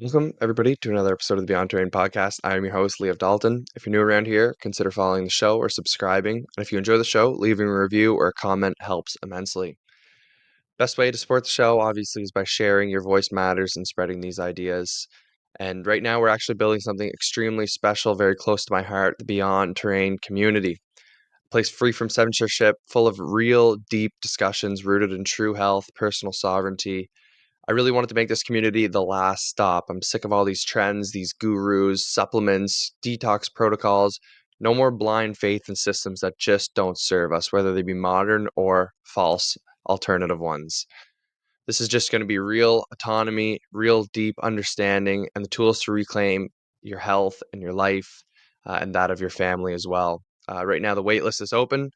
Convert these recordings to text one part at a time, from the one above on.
Welcome, everybody, to another episode of the Beyond Terrain podcast. I am your host, Leah Dalton. If you're new around here, consider following the show or subscribing. And if you enjoy the show, leaving a review or a comment helps immensely. Best way to support the show, obviously, is by sharing. Your voice matters and spreading these ideas. And right now, we're actually building something extremely special, very close to my heart, the Beyond Terrain community. A place free from censorship, full of real, deep discussions rooted in true health, personal sovereignty. I really wanted to make this community the last stop. I'm sick of all these trends, these gurus, supplements, detox protocols. No more blind faith in systems that just don't serve us, whether they be modern or false alternative ones. This is just going to be real autonomy, real deep understanding, and the tools to reclaim your health and your life and that of your family as well. Right now, the waitlist is open.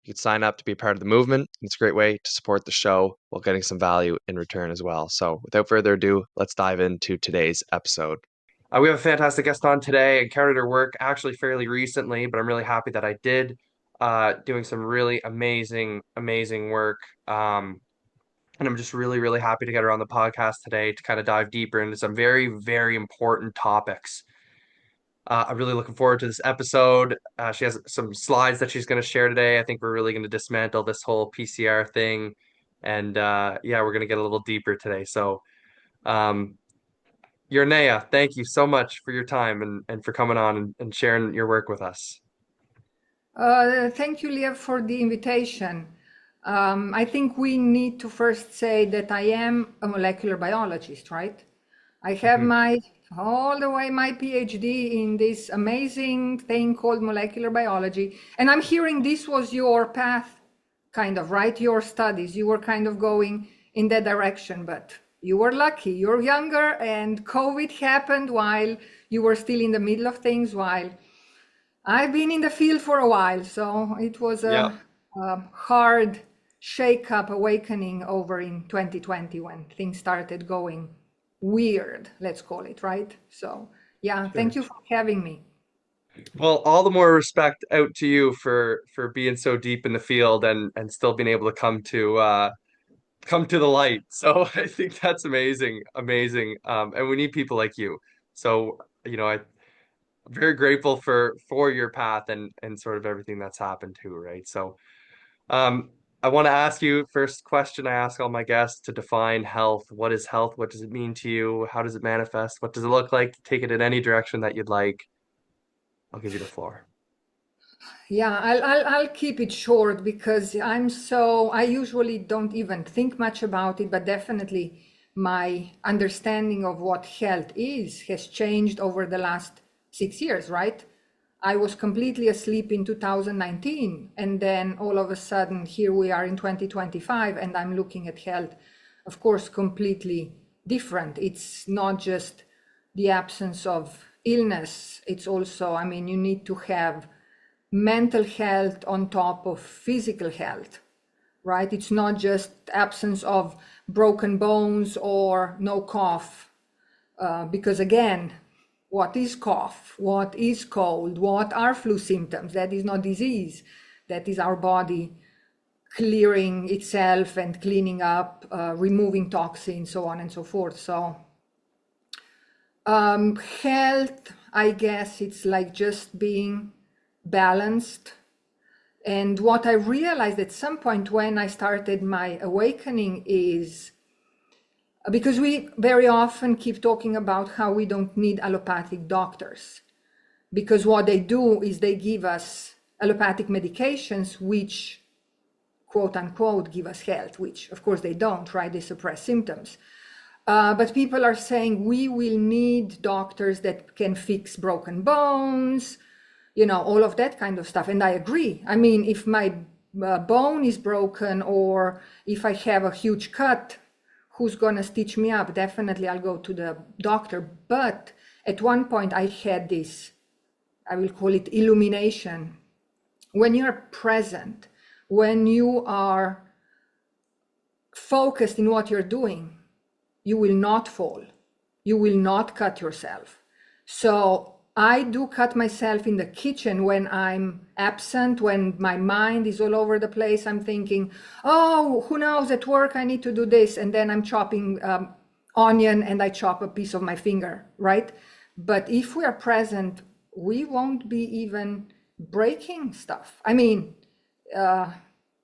You can sign up to be a part of the movement. It's a great way to support the show while getting some value in return as well. So, without further ado, let's dive into today's episode. We have a fantastic guest on today. I encountered her work actually fairly recently, but I'm really happy that I did. Doing some really amazing work. And I'm just really happy to get her on the podcast today to kind of dive deeper into some very important topics. I'm really looking forward to this episode. She has some slides that she's going to share today. I think we're really going to dismantle this whole PCR thing. And yeah, we're going to get a little deeper today. So, um, Jerneja, thank you so much for your time and for coming on and sharing your work with us. Thank you, Leah, for the invitation. I think we need to first say that I am a molecular biologist, right? I have Mhm. all the way my PhD in this amazing thing called molecular biology. And I'm hearing this was your path, kind of, right? Your studies. You were kind of going in that direction, but you were lucky. You're younger, and COVID happened while you were still in the middle of things, while I've been in the field for a while, so it was Yeah. a hard shake-up awakening over in 2020 when things started going weird, let's call it, right? So, yeah, thank Sure. you for having me. Well, all the more respect out to you for being so deep in the field and still being able to come to the light. So I think that's amazing. And we need people like you. So, I'm very grateful for your path and sort of everything that's happened too, right? So, um, I want to ask you first question I ask all my guests to define health. What is health? What does it mean to you? How does it manifest? What does it look like? Take it in any direction that you'd like. I'll give you the floor. Yeah, I'll keep it short because I usually don't even think much about it, but definitely my understanding of what health is has changed over the last 6 years, right? I was completely asleep in 2019, and then all of a sudden, here we are in 2025, and I'm looking at health, of course, completely different. It's not just the absence of illness, it's also, I mean, you need to have mental health on top of physical health, right? It's not just absence of broken bones or no cough, because again, what is cough? What is cold? What are flu symptoms? That is not disease. That is our body clearing itself and cleaning up, removing toxins, so on and so forth. So health, I guess it's like just being balanced. And what I realized at some point when I started my awakening is because we very often keep talking about how we don't need allopathic doctors, because what they do is they give us allopathic medications, which quote unquote give us health, which of course they don't, right? They suppress symptoms. But people are saying we will need doctors that can fix broken bones, all of that kind of stuff. And I agree. I mean, if my bone is broken or if I have a huge cut, who's going to stitch me up? Definitely I'll go to the doctor. But at one point I had this, I will call it illumination. When you're present, when you are focused in what you're doing, you will not fall. You will not cut yourself. So I do cut myself in the kitchen when I'm absent, when my mind is all over the place. I'm thinking, oh, who knows, at work I need to do this. And then I'm chopping onion and I chop a piece of my finger, right? But if we are present, we won't be even breaking stuff. I mean,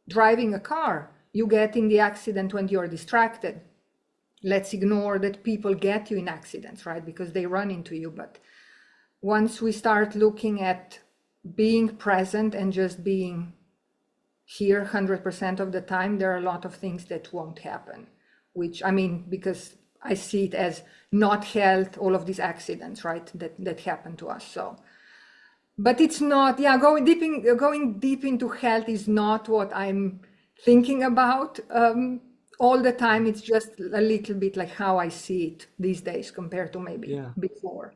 driving a car, you get in the accident when you're distracted. Let's ignore that people get you in accidents, right? Because they run into you. But once we start looking at being present and just being here 100% of the time, there are a lot of things that won't happen, which, I mean, because I see it as not health, all of these accidents, right, that happen to us. So, but it's not, yeah, going deep into health is not what I'm thinking about all the time. It's just a little bit like how I see it these days compared to maybe Yeah. before.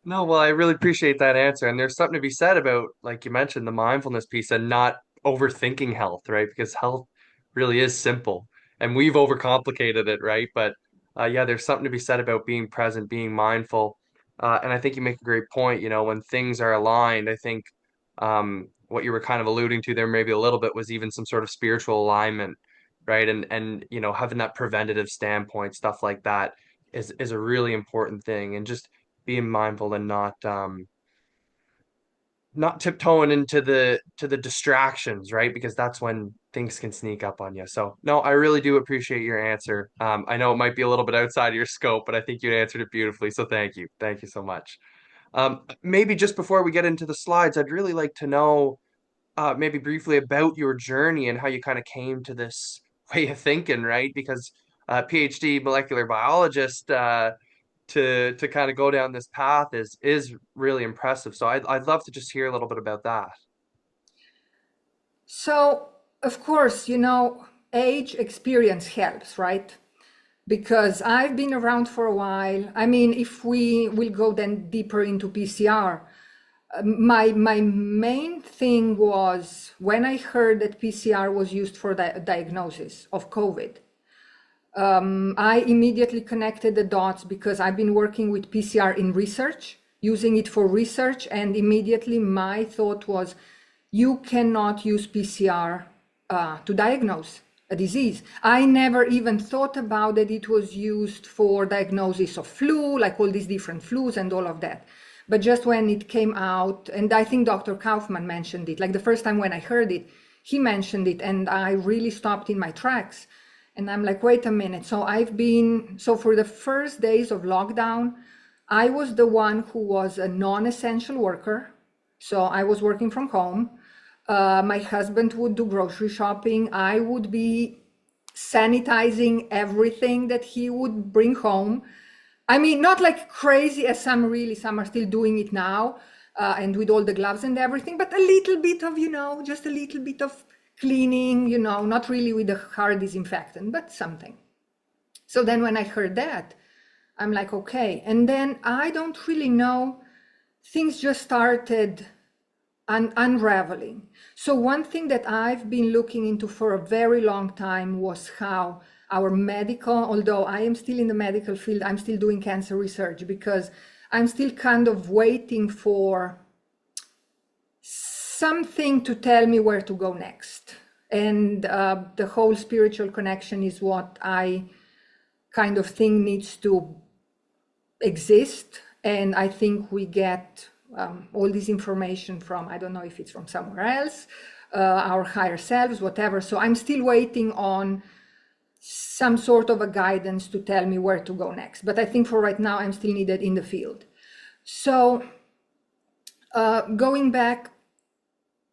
No, well, I really appreciate that answer. And there's something to be said about, like you mentioned, the mindfulness piece and not overthinking health, right? Because health really is simple and we've overcomplicated it, right? But yeah, there's something to be said about being present, being mindful. And I think you make a great point. When things are aligned, I think what you were kind of alluding to there, maybe a little bit, was even some sort of spiritual alignment, right? And having that preventative standpoint, stuff like that is a really important thing. And just being mindful and not tiptoeing into the distractions, right? Because that's when things can sneak up on you. So no, I really do appreciate your answer. I know it might be a little bit outside of your scope, but I think you answered it beautifully. So thank you so much. Maybe just before we get into the slides, I'd really like to know maybe briefly about your journey and how you kind of came to this way of thinking, right? Because PhD molecular biologist, to kind of go down this path is really impressive. So I'd love to just hear a little bit about that. So, of course, age experience helps, right? Because I've been around for a while. I mean, if we will go then deeper into PCR, my main thing was when I heard that PCR was used for the diagnosis of COVID. I immediately connected the dots because I've been working with PCR in research, using it for research, and immediately my thought was, you cannot use PCR to diagnose a disease. I never even thought about that it was used for diagnosis of flu, like all these different flus and all of that. But just when it came out, and I think Dr. Kaufman mentioned it, like the first time when I heard it, he mentioned it, and I really stopped in my tracks. And I'm like, wait a minute. So for the first days of lockdown, I was the one who was a non-essential worker. So I was working from home. My husband would do grocery shopping. I would be sanitizing everything that he would bring home. I mean, not like crazy as some are still doing it now, and with all the gloves and everything, but a little bit of, just a little bit of cleaning, not really with a hard disinfectant, but something. So then when I heard that, I'm like, okay. And then I don't really know, things just started unraveling. So one thing that I've been looking into for a very long time was how our medical, although I am still in the medical field, I'm still doing cancer research because I'm still kind of waiting for something to tell me where to go next. And the whole spiritual connection is what I kind of think needs to exist. And I think we get all this information from, I don't know if it's from somewhere else, our higher selves, whatever. So I'm still waiting on some sort of a guidance to tell me where to go next. But I think for right now, I'm still needed in the field. So going back,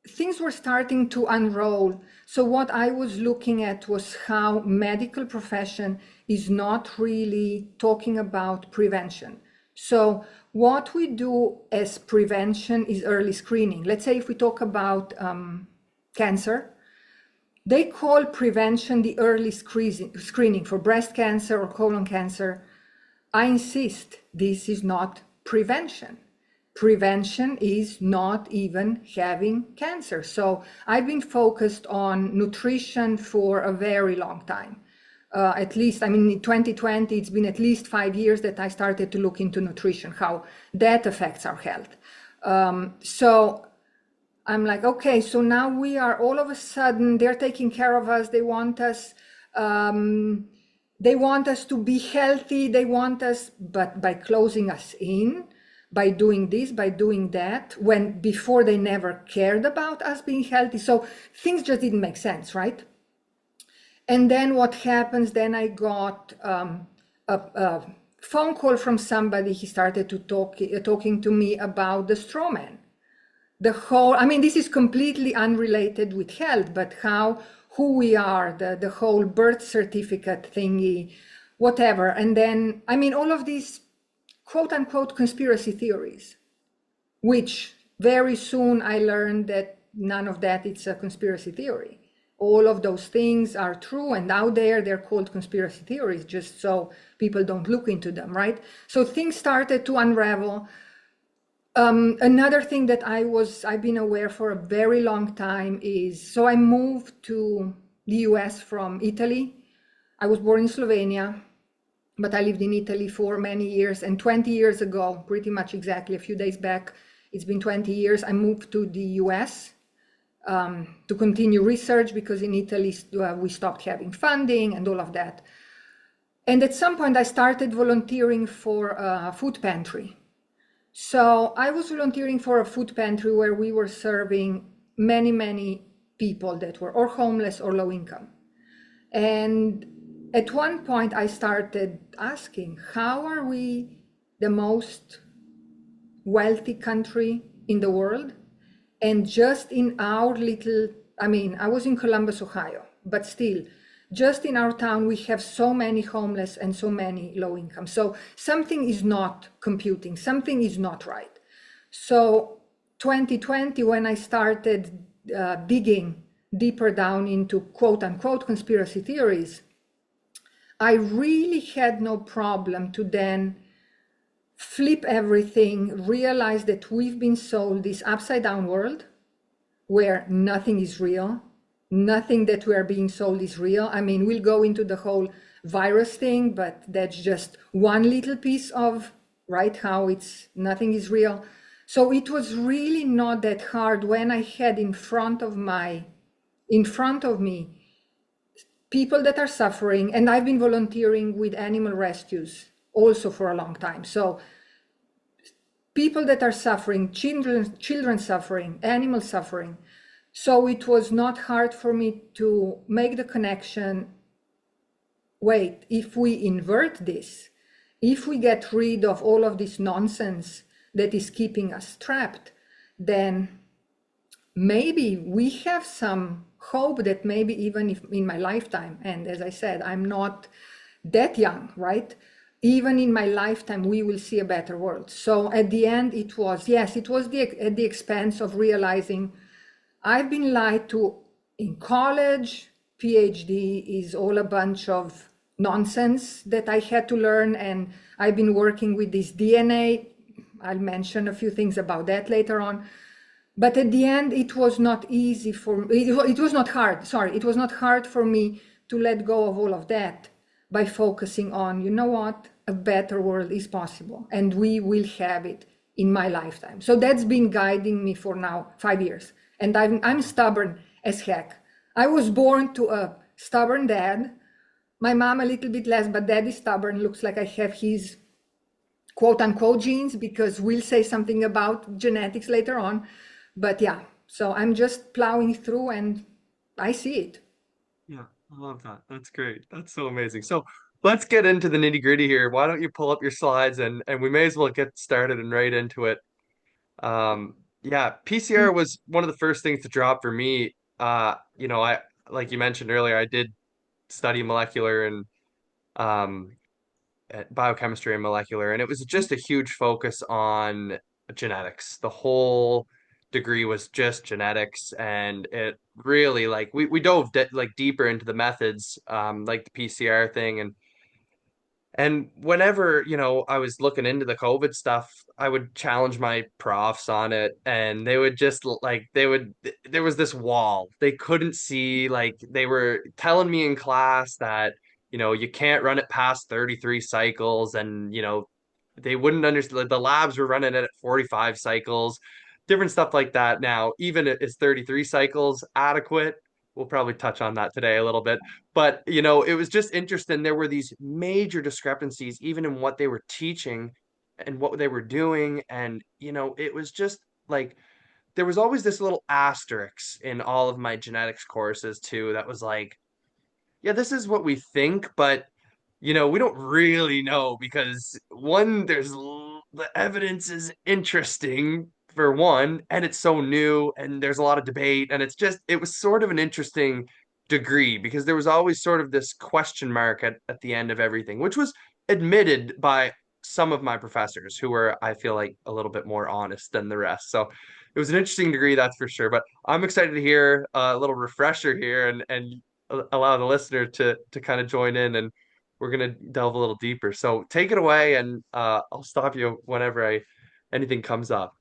things were starting to unroll. So what I was looking at was how medical profession is not really talking about prevention. So what we do as prevention is early screening. Let's say if we talk about cancer, they call prevention the early screening for breast cancer or colon cancer. I insist, this is not prevention. Prevention is not even having cancer. So I've been focused on nutrition for a very long time. At least, I mean, in 2020, it's been at least 5 years that I started to look into nutrition, how that affects our health. So I'm like, okay, so now we are all of a sudden, they're taking care of us. They want us They want us to be healthy. They want us, but by closing us in, by doing this, by doing that, when before they never cared about us being healthy. So things just didn't make sense, right? And then what happens? Then I got a phone call from somebody. He started to talking to me about the straw man. The whole, I mean, this is completely unrelated with health, but how, who we are, the whole birth certificate thingy, whatever. And then, I mean, all of these quote unquote conspiracy theories, which very soon I learned that none of that it's a conspiracy theory. All of those things are true and out there, they're called conspiracy theories, just so people don't look into them, right? So things started to unravel. Another thing that I've been aware for a very long time is, so I moved to the US from Italy. I was born in Slovenia, but I lived in Italy for many years. And 20 years ago, pretty much exactly a few days back, it's been 20 years, I moved to the US to continue research because in Italy we stopped having funding and all of that. And at some point I started volunteering for a food pantry. So I was volunteering for a food pantry where we were serving many, many people that were or homeless or low income. And at one point I started asking, how are we the most wealthy country in the world? And just in our little, I mean, I was in Columbus, Ohio, but still, just in our town, we have so many homeless and so many low income. So something is not computing, something is not right. So 2020, when I started digging deeper down into quote unquote conspiracy theories, I really had no problem to then flip everything, realize that we've been sold this upside down world where nothing is real, nothing that we are being sold is real. I mean, we'll go into the whole virus thing, but that's just one little piece of, right, how it's nothing is real. So it was really not that hard when I had in front of me people that are suffering, and I've been volunteering with animal rescues also for a long time. So people that are suffering, children suffering, animals suffering. So it was not hard for me to make the connection. Wait, if we invert this, if we get rid of all of this nonsense that is keeping us trapped, then maybe we have some hope that maybe even if in my lifetime, and as I said, I'm not that young, right? Even in my lifetime, we will see a better world. So at the end, it was, yes, it was at the expense of realizing I've been lied to in college. PhD is all a bunch of nonsense that I had to learn. And I've been working with this DNA. I'll mention a few things about that later on. But at the end, it was not easy for me. It was not hard. Sorry, it was not hard for me to let go of all of that by focusing on, you know what, a better world is possible and we will have it in my lifetime. So that's been guiding me for now 5 years. And I'm stubborn as heck. I was born to a stubborn dad. My mom a little bit less, but dad is stubborn. Looks like I have his quote unquote genes because we'll say something about genetics later on. But yeah, so I'm just plowing through and I see it. Yeah, I love that. That's great. That's so amazing. So let's get into the nitty-gritty here. Why don't you pull up your slides and we may as well get started and right into it. Yeah, PCR was one of the first things to drop for me. I like you mentioned earlier, I did study molecular and um biochemistry and molecular, and it was just a huge focus on genetics. The whole degree was just genetics, and it really like we dove like deeper into the methods, like the PCR thing, and whenever, I was looking into the COVID stuff, I would challenge my profs on it, and they would just there was this wall. They couldn't see, like, they were telling me in class that, you can't run it past 33 cycles, and, they wouldn't understand. The labs were running it at 45 cycles, different stuff like that. Now, even is 33 cycles adequate? we'll probably touch on that today a little bit. But, it was just interesting. There were these major discrepancies, even in what they were teaching and what they were doing. And, it was just like there was always this little asterisk in all of my genetics courses too that was like, yeah, this is what we think, but we don't really know because one, the evidence is interesting for one, and it's so new, and there's a lot of debate, and it was sort of an interesting degree because there was always sort of this question mark at the end of everything, which was admitted by some of my professors who were, I feel like, a little bit more honest than the rest. So it was an interesting degree, that's for sure. But I'm excited to hear a little refresher here and allow the listener to kind of join in, and we're gonna delve a little deeper. So take it away, and I'll stop you whenever I anything comes up.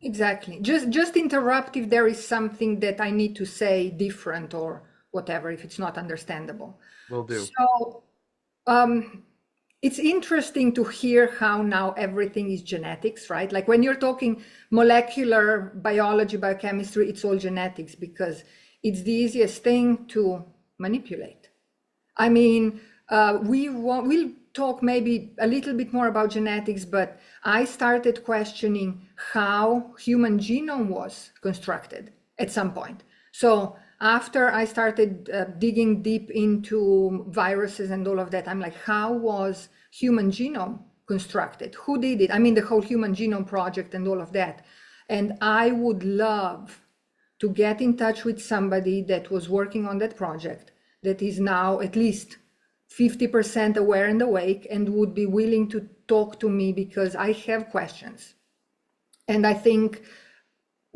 Exactly. Just interrupt if there is something that I need to say different or whatever, if it's not understandable. Will do. So um, it's interesting to hear how now everything is genetics, right? Like when you're talking molecular biology, biochemistry, it's all genetics because it's the easiest thing to manipulate. I mean, we'll talk maybe a little bit more about genetics, but I started questioning how human genome was constructed at some point. So after I started digging deep into viruses and all of that, I'm like, how was human genome constructed? Who did it? I mean, the whole Human Genome Project and all of that. And I would love to get in touch with somebody that was working on that project that is now at least 50% aware and awake and would be willing to talk to me because I have questions. And I think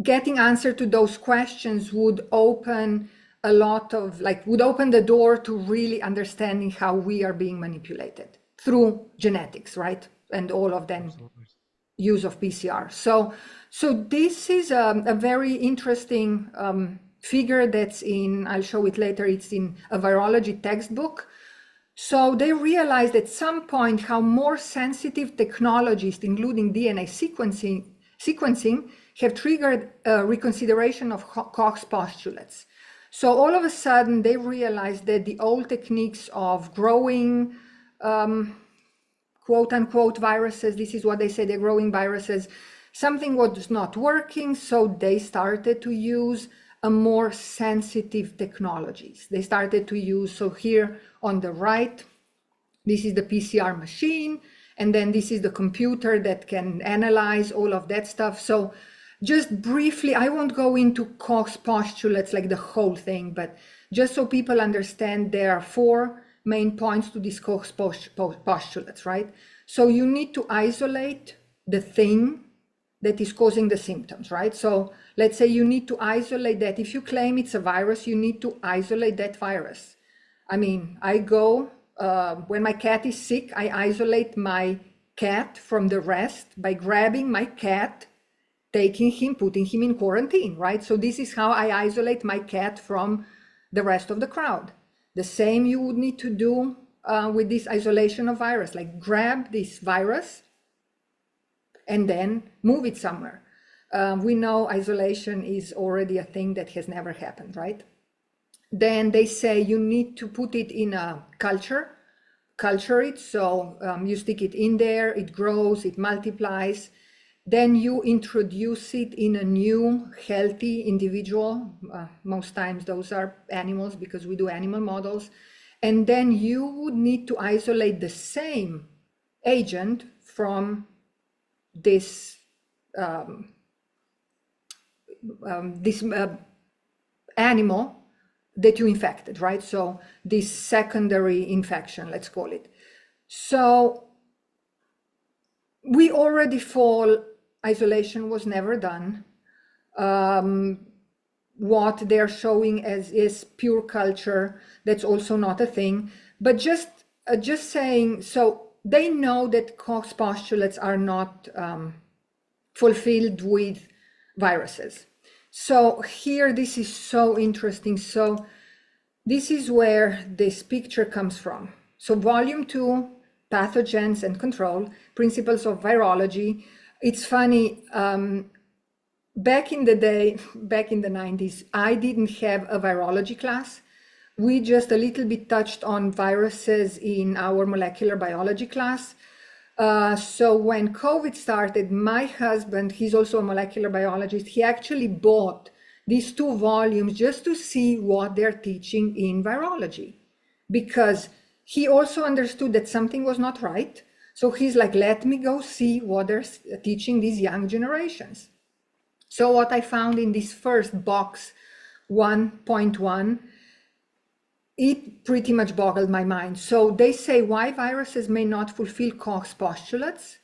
getting answer to those questions would open would open the door to really understanding how we are being manipulated through genetics, right? And all of them Absolutely. use of PCR. So this is a very interesting figure that's I'll show it later, it's in a virology textbook. So they realized at some point how more sensitive technologies, including DNA sequencing have triggered a reconsideration of Koch's postulates. So all of a sudden they realized that the old techniques of growing quote unquote viruses, this is what they say, they're growing viruses, something was not working, so they started to use a more sensitive technologies. They started to use, so here on the right, this is the PCR machine, and then this is the computer that can analyze all of that stuff. So just briefly, I won't go into Koch's postulates like the whole thing, but just so people understand, there are four main points to these Koch's postulates, right? So you need to isolate the thing that is causing the symptoms, right? So let's say you need to isolate that. If you claim it's a virus, you need to isolate that virus. I mean, I go, when my cat is sick, I isolate my cat from the rest by grabbing my cat, taking him, putting him in quarantine, right? So this is how I isolate my cat from the rest of the crowd. The same you would need to do with this isolation of virus, like grab this virus and then move it somewhere. We know isolation is already a thing that has never happened, right? Then they say you need to put it in a culture it. So you stick it in there, it grows, it multiplies. Then you introduce it in a new healthy individual. Most times those are animals because we do animal models. And then you would need to isolate the same agent from this animal that you infected, right? So this secondary infection, let's call it. So we already fall, isolation was never done. What they're showing as is pure culture, that's also not a thing. But just saying, so they know that Koch's postulates are not fulfilled with viruses. So here, this is so interesting. So this is where this picture comes from. So volume 2, pathogens and control, principles of virology. It's funny, back in the day, back in the 90s, I didn't have a virology class. We just a little bit touched on viruses in our molecular biology class. So when COVID started, my husband, he's also a molecular biologist, he actually bought these 2 volumes just to see what they're teaching in virology, because he also understood that something was not right. So he's like, let me go see what they're teaching these young generations. So what I found in this first box 1.1, it pretty much boggled my mind. So they say why viruses may not fulfill Koch's postulates.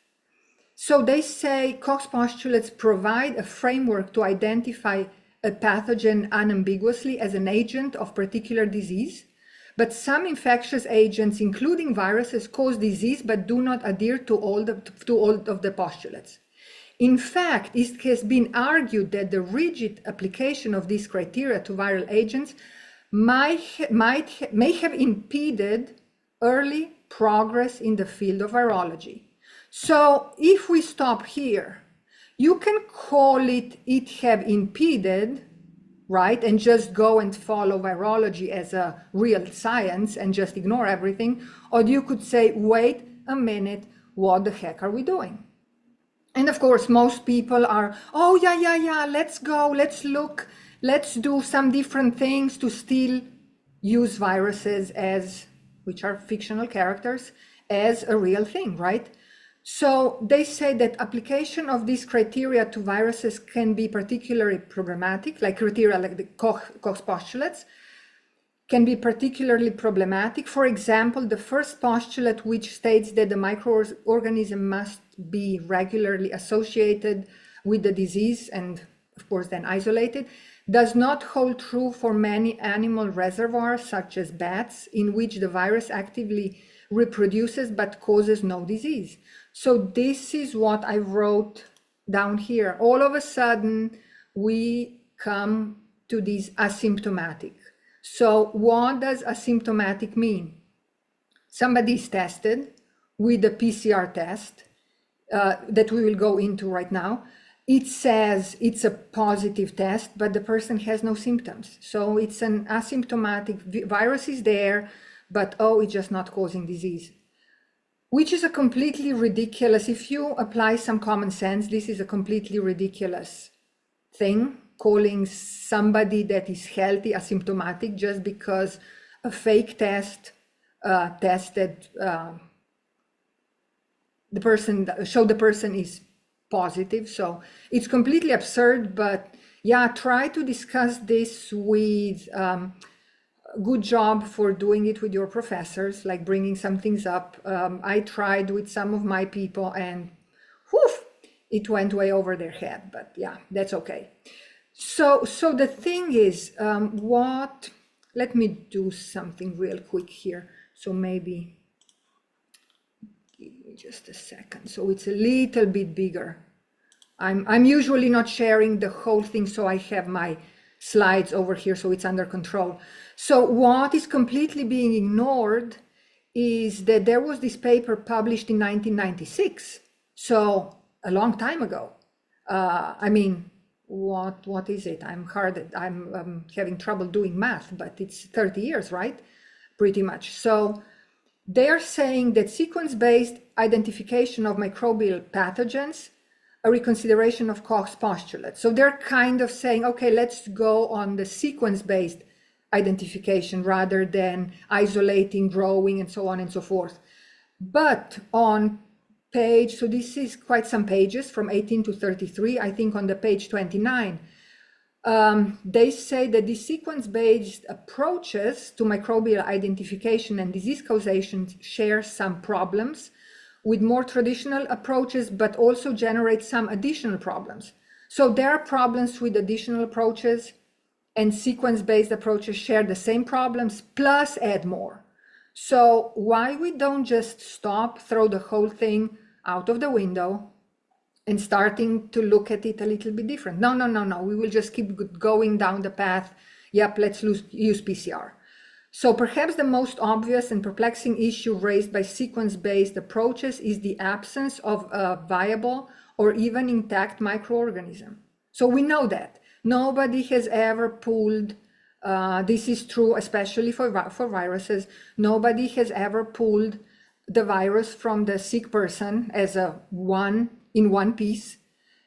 So they say Koch's postulates provide a framework to identify a pathogen unambiguously as an agent of particular disease. But some infectious agents, including viruses, cause disease but do not adhere to all of the postulates. In fact, it has been argued that the rigid application of these criteria to viral agents may have impeded early progress in the field of virology. So if we stop here, you can call it have impeded, right? And just go and follow virology as a real science and just ignore everything. Or you could say, wait a minute, what the heck are we doing? And of course, most people are, oh, yeah, let's go, let's look, let's do some different things to still use viruses as, which are fictional characters, as a real thing, right? So they say that application of these criteria to viruses can be particularly problematic, like criteria like the Koch's postulates can be particularly problematic. For example, the first postulate, which states that the microorganism must be regularly associated with the disease and of course then isolated, does not hold true for many animal reservoirs such as bats, in which the virus actively reproduces but causes no disease. So this is what I wrote down here. All of a sudden we come to these asymptomatic. So what does asymptomatic mean? Somebody is tested with a PCR test that we will go into right now. It says it's a positive test, but the person has no symptoms. So it's an asymptomatic, virus is there, but oh, it's just not causing disease. Which is a completely ridiculous, if you apply some common sense, this is a completely ridiculous thing, calling somebody that is healthy asymptomatic just because a fake test tested the person, showed the person is positive. So it's completely absurd, but yeah, try to discuss this with good job for doing it with your professors, like bringing some things up. I tried with some of my people and whew, it went way over their head, but yeah, that's okay. So the thing is, let me do something real quick here. So maybe, give me just a second. So it's a little bit bigger. I'm usually not sharing the whole thing, so I have my slides over here, so it's under control. So what is completely being ignored is that there was this paper published in 1996. So a long time ago. I mean, what is it? I'm having trouble doing math, but it's 30 years, right? Pretty much. So they're saying that sequence-based identification of microbial pathogens, a reconsideration of Koch's postulates. So they're kind of saying, okay, let's go on the sequence-based identification rather than isolating, growing, and so on and so forth. But on page, so this is quite some pages from 18 to 33, I think on the page 29, they say that the sequence-based approaches to microbial identification and disease causation share some problems with more traditional approaches, but also generate some additional problems. So there are problems with additional approaches, and sequence-based approaches share the same problems, plus add more. So why we don't just stop, throw the whole thing out of the window and starting to look at it a little bit different? No, we will just keep going down the path. Yep, let's use PCR. So perhaps the most obvious and perplexing issue raised by sequence-based approaches is the absence of a viable or even intact microorganism. So we know that. Nobody has ever pulled, this is true especially for viruses, nobody has ever pulled the virus from the sick person as a one piece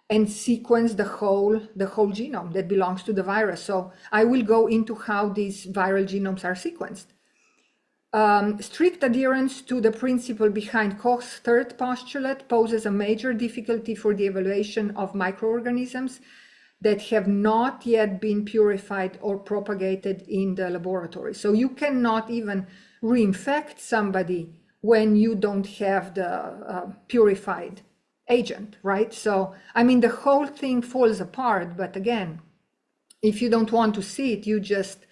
and sequence the whole genome that belongs to the virus. So I will go into how these viral genomes are sequenced. Strict adherence to the principle behind Koch's third postulate poses a major difficulty for the evaluation of microorganisms that have not yet been purified or propagated in the laboratory. So you cannot even reinfect somebody when you don't have the purified agent, right? So, I mean, the whole thing falls apart, but again, if you don't want to see it, you just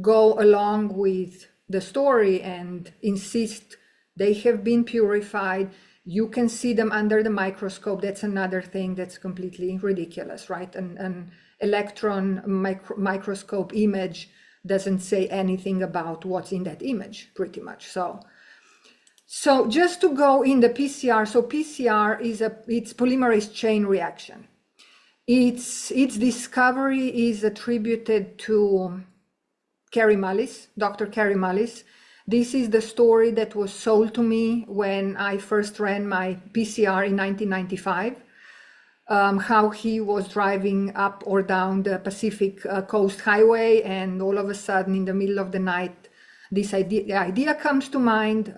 go along with the story and insist they have been purified. You can see them under the microscope. That's another thing that's completely ridiculous, right? An electron microscope image doesn't say anything about what's in that image, pretty much. So just to go in the PCR, so PCR is it's polymerase chain reaction. Its discovery is attributed to Dr. Carey Mullis. This is the story that was sold to me when I first ran my PCR in 1995, how he was driving up or down the Pacific Coast Highway, and all of a sudden in the middle of the night, this idea comes to mind,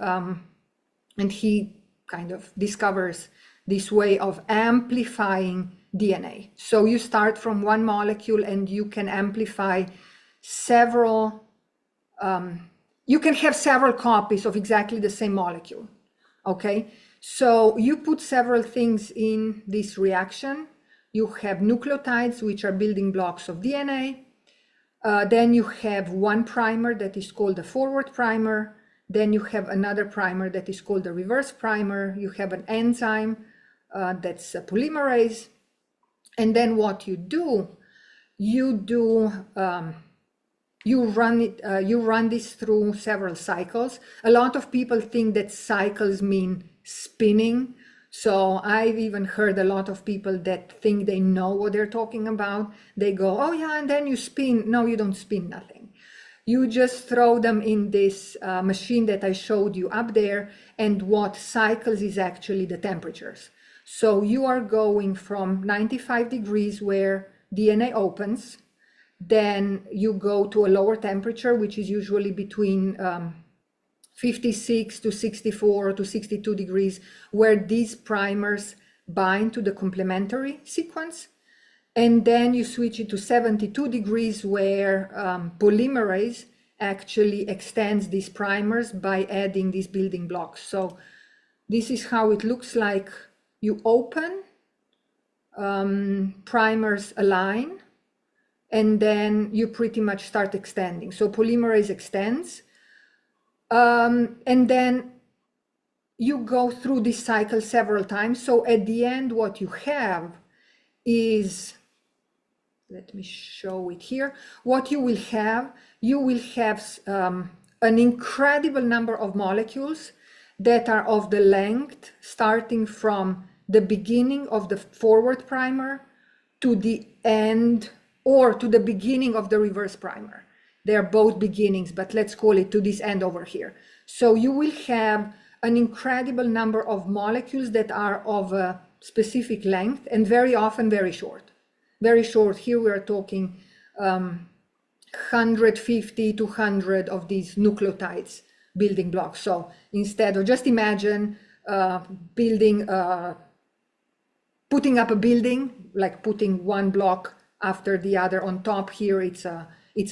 and he kind of discovers this way of amplifying DNA. So you start from one molecule and you can amplify several, you can have several copies of exactly the same molecule, okay? So you put several things in this reaction. You have nucleotides, which are building blocks of DNA. Then you have one primer that is called the forward primer. Then you have another primer that is called the reverse primer. You have an enzyme that's a polymerase. And then what you do, you run this through several cycles. A lot of people think that cycles mean spinning. So I've even heard a lot of people that think they know what they're talking about. They go, oh yeah, and then you spin. No, you don't spin nothing. You just throw them in this machine that I showed you up there, and what cycles is actually the temperatures. So you are going from 95 degrees where DNA opens, then you go to a lower temperature, which is usually between 56 to 64 to 62 degrees, where these primers bind to the complementary sequence. And then you switch it to 72 degrees where polymerase actually extends these primers by adding these building blocks. So this is how it looks like. You open, primers align, and then you pretty much start extending. So polymerase extends, and then you go through this cycle several times. So at the end, what you have is, let me show it here. What you will have an incredible number of molecules that are of the length starting from the beginning of the forward primer to the end, or to the beginning of the reverse primer. They are both beginnings, but let's call it to this end over here. So you will have an incredible number of molecules that are of a specific length, and very often very short. Very short. Here we are talking 150 to 100 of these nucleotides building blocks. So instead of, just imagine putting up a building, like putting one block after the other on top. Here it's a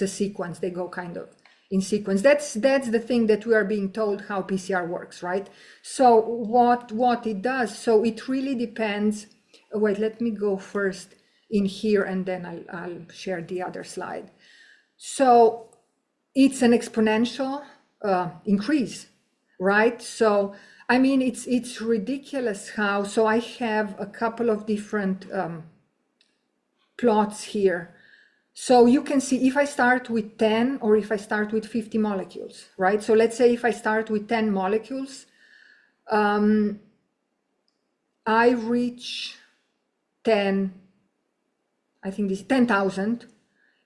sequence. They go kind of in sequence. That's the thing that we are being told how PCR works, right? So what it does, so it really depends. Wait, let me go first in here and then I'll share the other slide. So it's an exponential increase, right? So I mean, it's ridiculous how, so I have a couple of different plots here. So you can see if I start with 10 or if I start with 50 molecules, right? So let's say if I start with 10 molecules, I reach 10 I think this 10,000.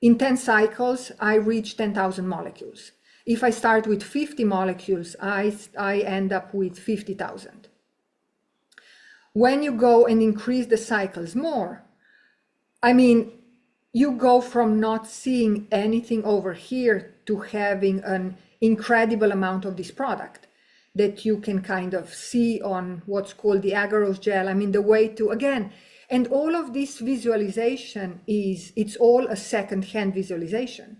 In 10 cycles, I reach 10,000 molecules. If I start with 50 molecules, I end up with 50,000. When you go and increase the cycles more, I mean, you go from not seeing anything over here to having an incredible amount of this product that you can kind of see on what's called the agarose gel. I mean, the way to, again, and all of this visualization it's all a second-hand visualization.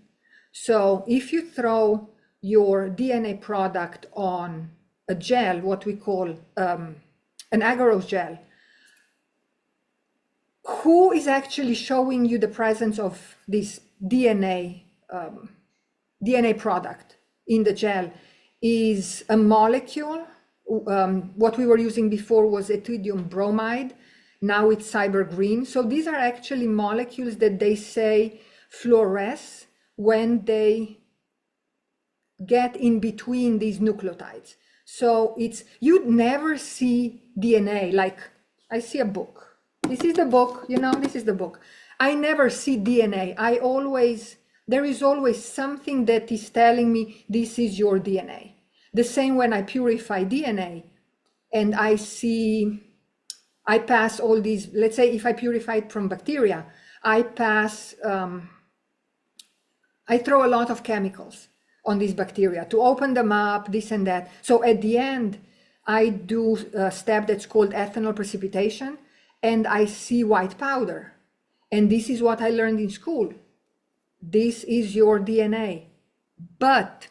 So if you throw your DNA product on a gel, what we call an agarose gel, who is actually showing you the presence of this DNA product in the gel is a molecule. What we were using before was ethidium bromide. Now it's cyber green. So these are actually molecules that they say fluoresce when they get in between these nucleotides. So you'd never see DNA. Like, I see a book. This is the book, this is the book. I never see DNA. There is always something that is telling me this is your DNA. The same when I purify DNA and I pass all these, let's say if I purify it from bacteria, I throw a lot of chemicals on these bacteria to open them up, this and that. So at the end, I do a step that's called ethanol precipitation, and I see white powder. And this is what I learned in school. This is your DNA. But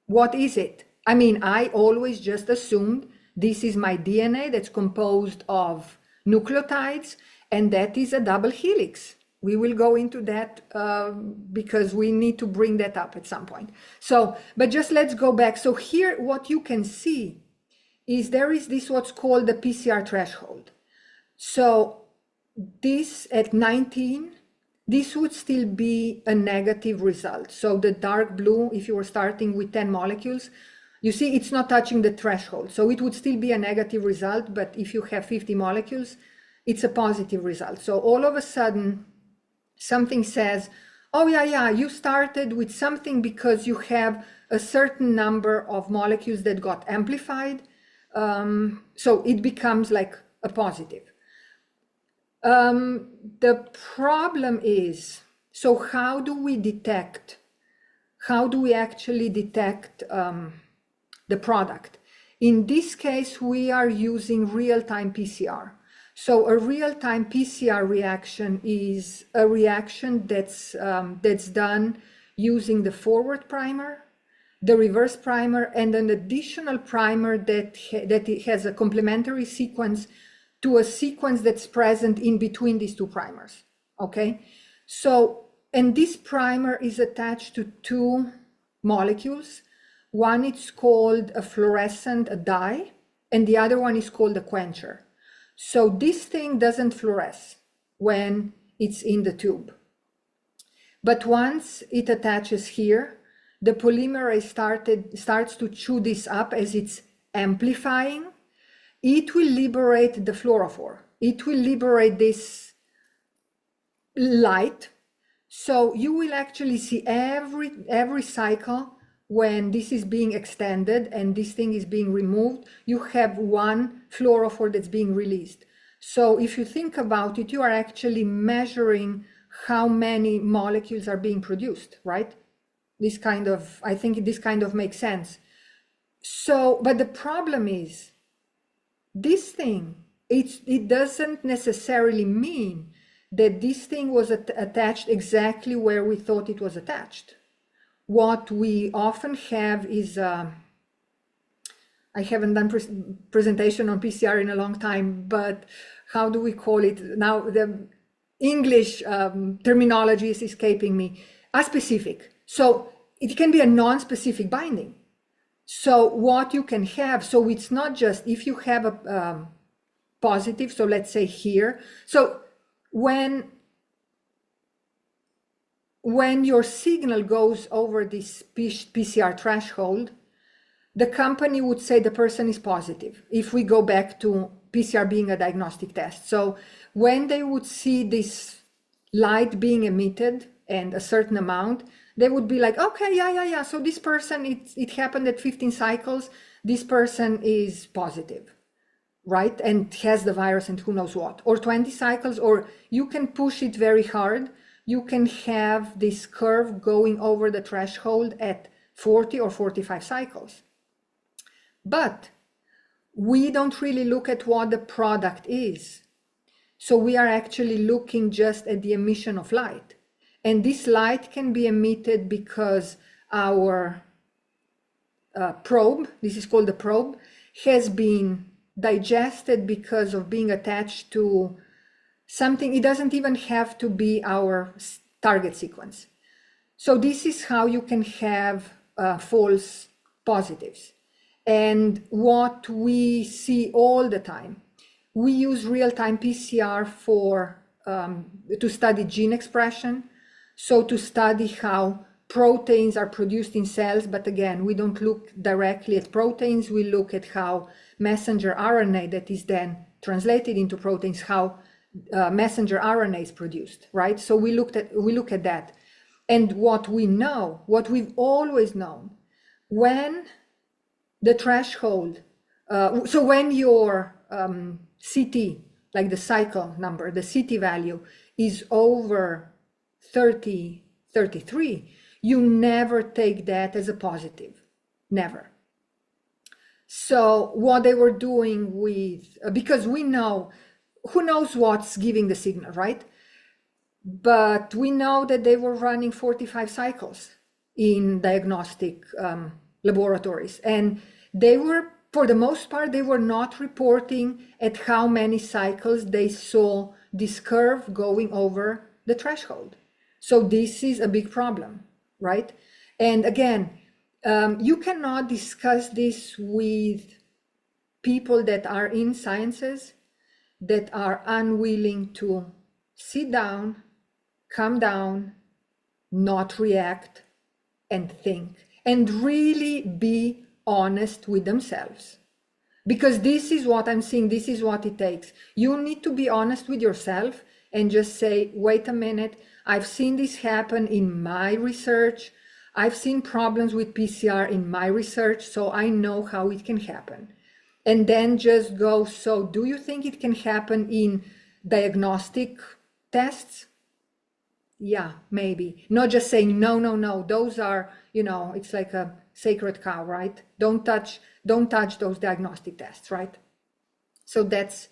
what is it? I mean, I always just assumed this is my DNA that's composed of nucleotides, and that is a double helix. We will go into that because we need to bring that up at some point. So, but just let's go back. So here, what you can see is there is this what's called the PCR threshold. So this at 19, this would still be a negative result. So the dark blue, if you were starting with 10 molecules, you see it's not touching the threshold. So it would still be a negative result, but if you have 50 molecules, it's a positive result. So all of a sudden, something says, oh yeah, you started with something because you have a certain number of molecules that got amplified. So it becomes like a positive. The problem is, so how do we actually detect the product? In this case, we are using real-time PCR. So a real-time PCR reaction is a reaction that's done using the forward primer, the reverse primer, and an additional primer that it has a complementary sequence to a sequence that's present in between these two primers, okay? So, and this primer is attached to two molecules. One is called a fluorescent dye, and the other one is called a quencher. So this thing doesn't fluoresce when it's in the tube. But once it attaches here, the polymerase starts to chew this up as it's amplifying. It will liberate the fluorophore. It will liberate this light. So you will actually see every cycle when this is being extended and this thing is being removed, you have one fluorophore that's being released. So if you think about it, you are actually measuring how many molecules are being produced, right? I think this kind of makes sense. So, but the problem is, this thing, it doesn't necessarily mean that this thing was attached exactly where we thought it was attached. What we often have is, I haven't done presentation on PCR in a long time, but how do we call it? Now the English terminology is escaping me. Aspecific. So it can be a non-specific binding. So what you can have, so it's not just if you have a positive, so let's say here. So when your signal goes over this PCR threshold, the company would say the person is positive, if we go back to PCR being a diagnostic test. So when they would see this light being emitted and a certain amount, they would be like, okay, yeah. So this person, it happened at 15 cycles. This person is positive, right? And has the virus and who knows what, or 20 cycles, or you can push it very hard. You can have this curve going over the threshold at 40 or 45 cycles. But we don't really look at what the product is. So we are actually looking just at the emission of light. And this light can be emitted because our probe, this is called the probe, has been digested because of being attached to something. It doesn't even have to be our target sequence. So this is how you can have false positives. And what we see all the time, we use real-time PCR for to study gene expression. So to study how proteins are produced in cells, but again, we don't look directly at proteins. We look at how messenger RNA that is then translated into proteins, how messenger RNA is produced, right? So we look at that. And what we know, what we've always known, when the threshold, so when your CT, like the cycle number, the CT value is over 30, 33, you never take that as a positive, never. So what they were doing with, because we know, who knows what's giving the signal, right? But we know that they were running 45 cycles in diagnostic laboratories. And they were, for the most part, they were not reporting at how many cycles they saw this curve going over the threshold. So this is a big problem, right? And again, you cannot discuss this with people that are in sciences that are unwilling to sit down, calm down, not react, and think, and really be honest with themselves. Because this is what I'm seeing, this is what it takes. You need to be honest with yourself and just say, wait a minute, I've seen this happen in my research. I've seen problems with PCR in my research, so I know how it can happen. And then just go, so do you think it can happen in diagnostic tests? Yeah, maybe. Not just saying, no, those are, it's like a sacred cow, right? Don't touch those diagnostic tests, right? So that's,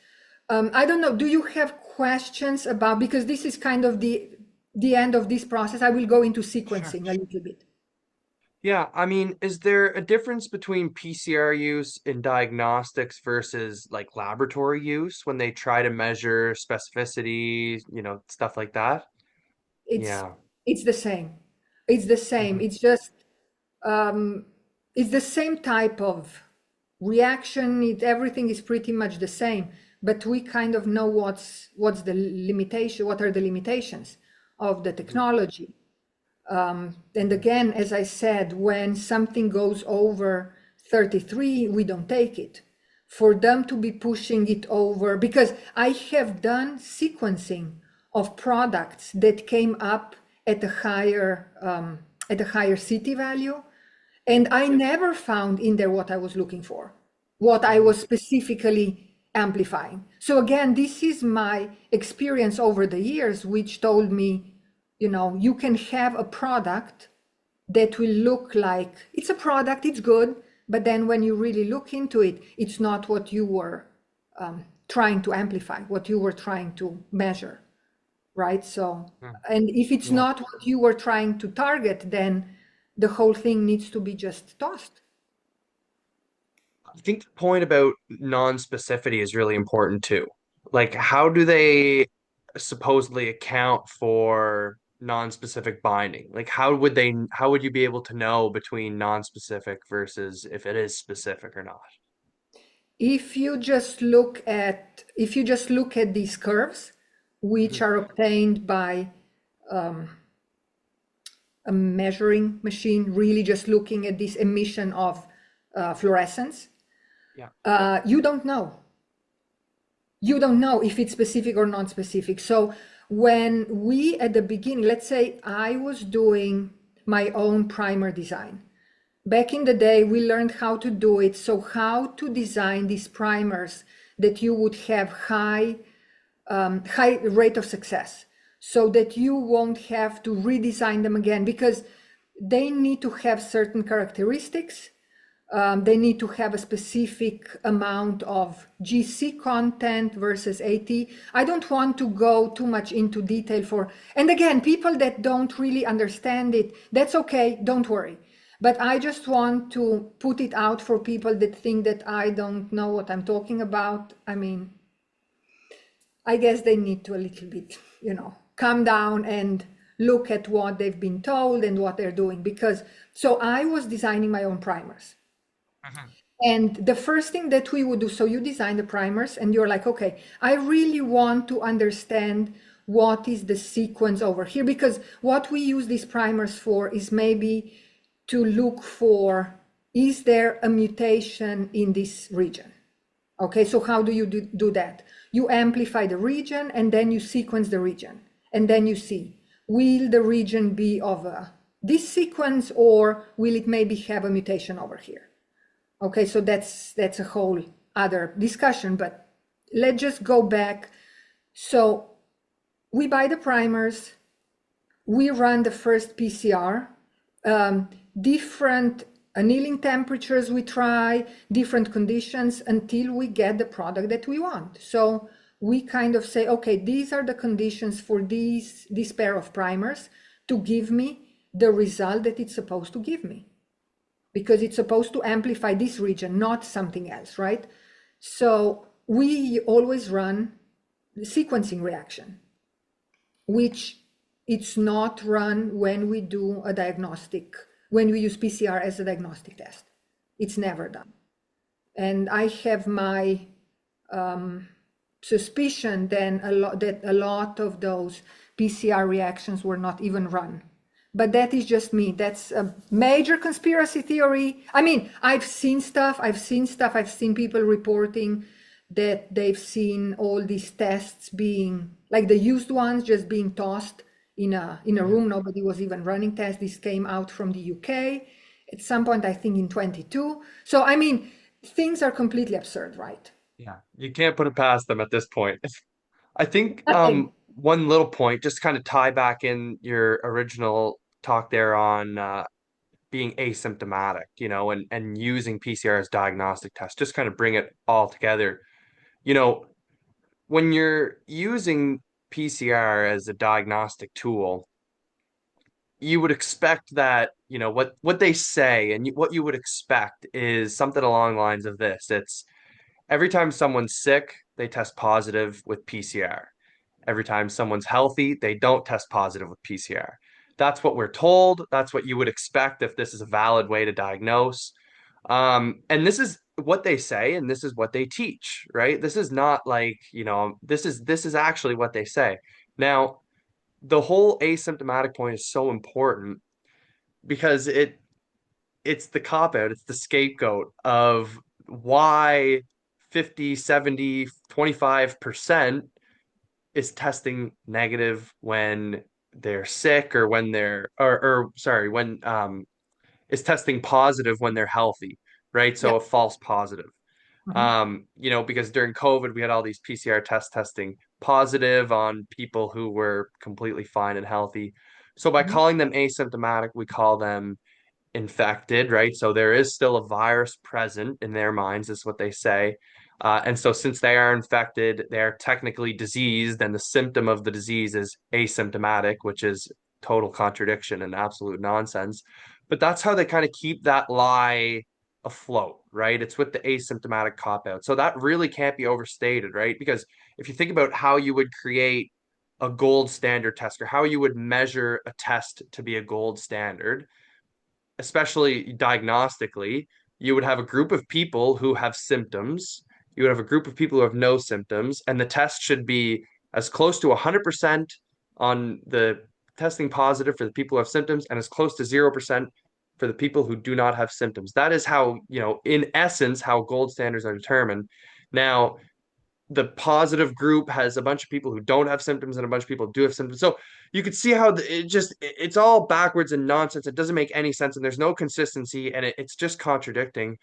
I don't know, do you have questions about, because this is kind of the end of this process. I will go into sequencing a little bit. Yeah, I mean, is there a difference between PCR use in diagnostics versus like laboratory use when they try to measure specificity, stuff like that? It's Yeah. it's the same. It's the same. Hmm. It's just it's the same type of reaction. Everything is pretty much the same, but we kind of know what's the limitation, what are the limitations of the Hmm. technology. And again, as I said, when something goes over 33, we don't take it. For them to be pushing it over, because I have done sequencing of products that came up at a higher CT value, and I never found in there what I was looking for, what I Hmm. was specifically amplifying. So again, this is my experience over the years, which told me, you can have a product that will look like it's a product, it's good, but then when you really look into it, it's not what you were trying to amplify, what you were trying to measure, right? So, Hmm. and if it's Yeah. not what you were trying to target, then the whole thing needs to be just tossed. I think the point about non-specificity is really important too. Like, how do they supposedly account for non-specific binding? Like, how would you be able to know between non-specific versus if it is specific or not? If you just look at these curves, which Mhm. are obtained by a measuring machine, really just looking at this emission of fluorescence, Yeah. you don't know. You don't know if it's specific or non-specific. So when we at the beginning, let's say I was doing my own primer design. Back in the day, we learned how to do it. So how to design these primers that you would have high rate of success, so that you won't have to redesign them again, because they need to have certain characteristics. They need to have a specific amount of GC content versus AT. I don't want to go too much into detail and again, people that don't really understand it, that's okay, don't worry. But I just want to put it out for people that think that I don't know what I'm talking about. I mean, I guess they need to a little bit, calm down and look at what they've been told and what they're doing. So I was designing my own primers. Mhm. And the first thing that we would do, so you design the primers and you're like, okay, I really want to understand what is the sequence over here, because what we use these primers for is maybe to look for, is there a mutation in this region? Okay, so how do you do that? You amplify the region and then you sequence the region. And then you see, will the region be of this sequence, or will it maybe have a mutation over here? Okay, so that's a whole other discussion, but let's just go back. So we buy the primers, we run the first PCR, different annealing temperatures we try, different conditions until we get the product that we want. So we kind of say, okay, these are the conditions for this pair of primers to give me the result that it's supposed to give me, because it's supposed to amplify this region, not something else, right? So we always run the sequencing reaction, which it's not run when we do a diagnostic, when we use PCR as a diagnostic test. It's never done. And I have my suspicion then that a lot of those PCR reactions were not even run. But that is just me. That's a major conspiracy theory. I mean, I've seen people reporting that they've seen all these tests being, like the used ones, just being tossed in a room. Nobody was even running tests. This came out from the UK at some point, I think in 22. So, I mean, things are completely absurd, right? Yeah, you can't put it past them at this point. I think Nothing. one little point, just to kind of tie back in your original talk there on being asymptomatic, and using PCR as diagnostic test, just kind of bring it all together. You know, when you're using PCR as a diagnostic tool, you would expect that, what they say and what you would expect is something along the lines of this. It's every time someone's sick, they test positive with PCR. Every time someone's healthy, they don't test positive with PCR. That's what we're told. That's what you would expect if this is a valid way to diagnose. And this is what they say, and this is what they teach, right? This is not like, this is actually what they say. Now, the whole asymptomatic point is so important because it's the cop out, it's the scapegoat of why 50, 70, 25% is testing negative when they're sick, or when they're or sorry, when is testing positive when they're healthy, right? So Yeah. a false positive. Mhm. Because during COVID we had all these PCR tests testing positive on people who were completely fine and healthy. So by Mhm. calling them asymptomatic, we call them infected, right? So there is still a virus present in their minds, is what they say. And so since they are infected, they are technically diseased, and the symptom of the disease is asymptomatic, which is total contradiction and absolute nonsense. But that's how they kind of keep that lie afloat, right? It's with the asymptomatic cop out. So that really can't be overstated, right? Because if you think about how you would create a gold standard test, or how you would measure a test to be a gold standard, especially diagnostically, you would have a group of people who have symptoms. You would have a group of people who have no symptoms, and the test should be as close to 100% on the testing positive for the people who have symptoms, and as close to 0% for the people who do not have symptoms. That is how, in essence, how gold standards are determined. Now, the positive group has a bunch of people who don't have symptoms and a bunch of people who do have symptoms. So you could see how it's all backwards and nonsense. It doesn't make any sense, and there's no consistency, and it's just contradicting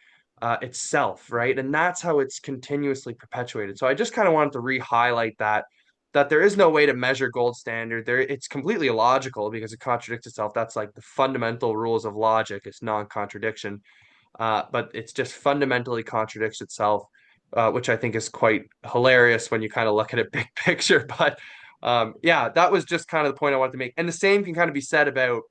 itself, right? And that's how it's continuously perpetuated. So I just kind of wanted to re-highlight that there is no way to measure gold standard. There, it's completely illogical because it contradicts itself. That's like the fundamental rules of logic. It's non-contradiction, but it's just fundamentally contradicts itself, which I think is quite hilarious when you kind of look at it big picture. But yeah, that was just kind of the point I wanted to make. And the same can kind of be said about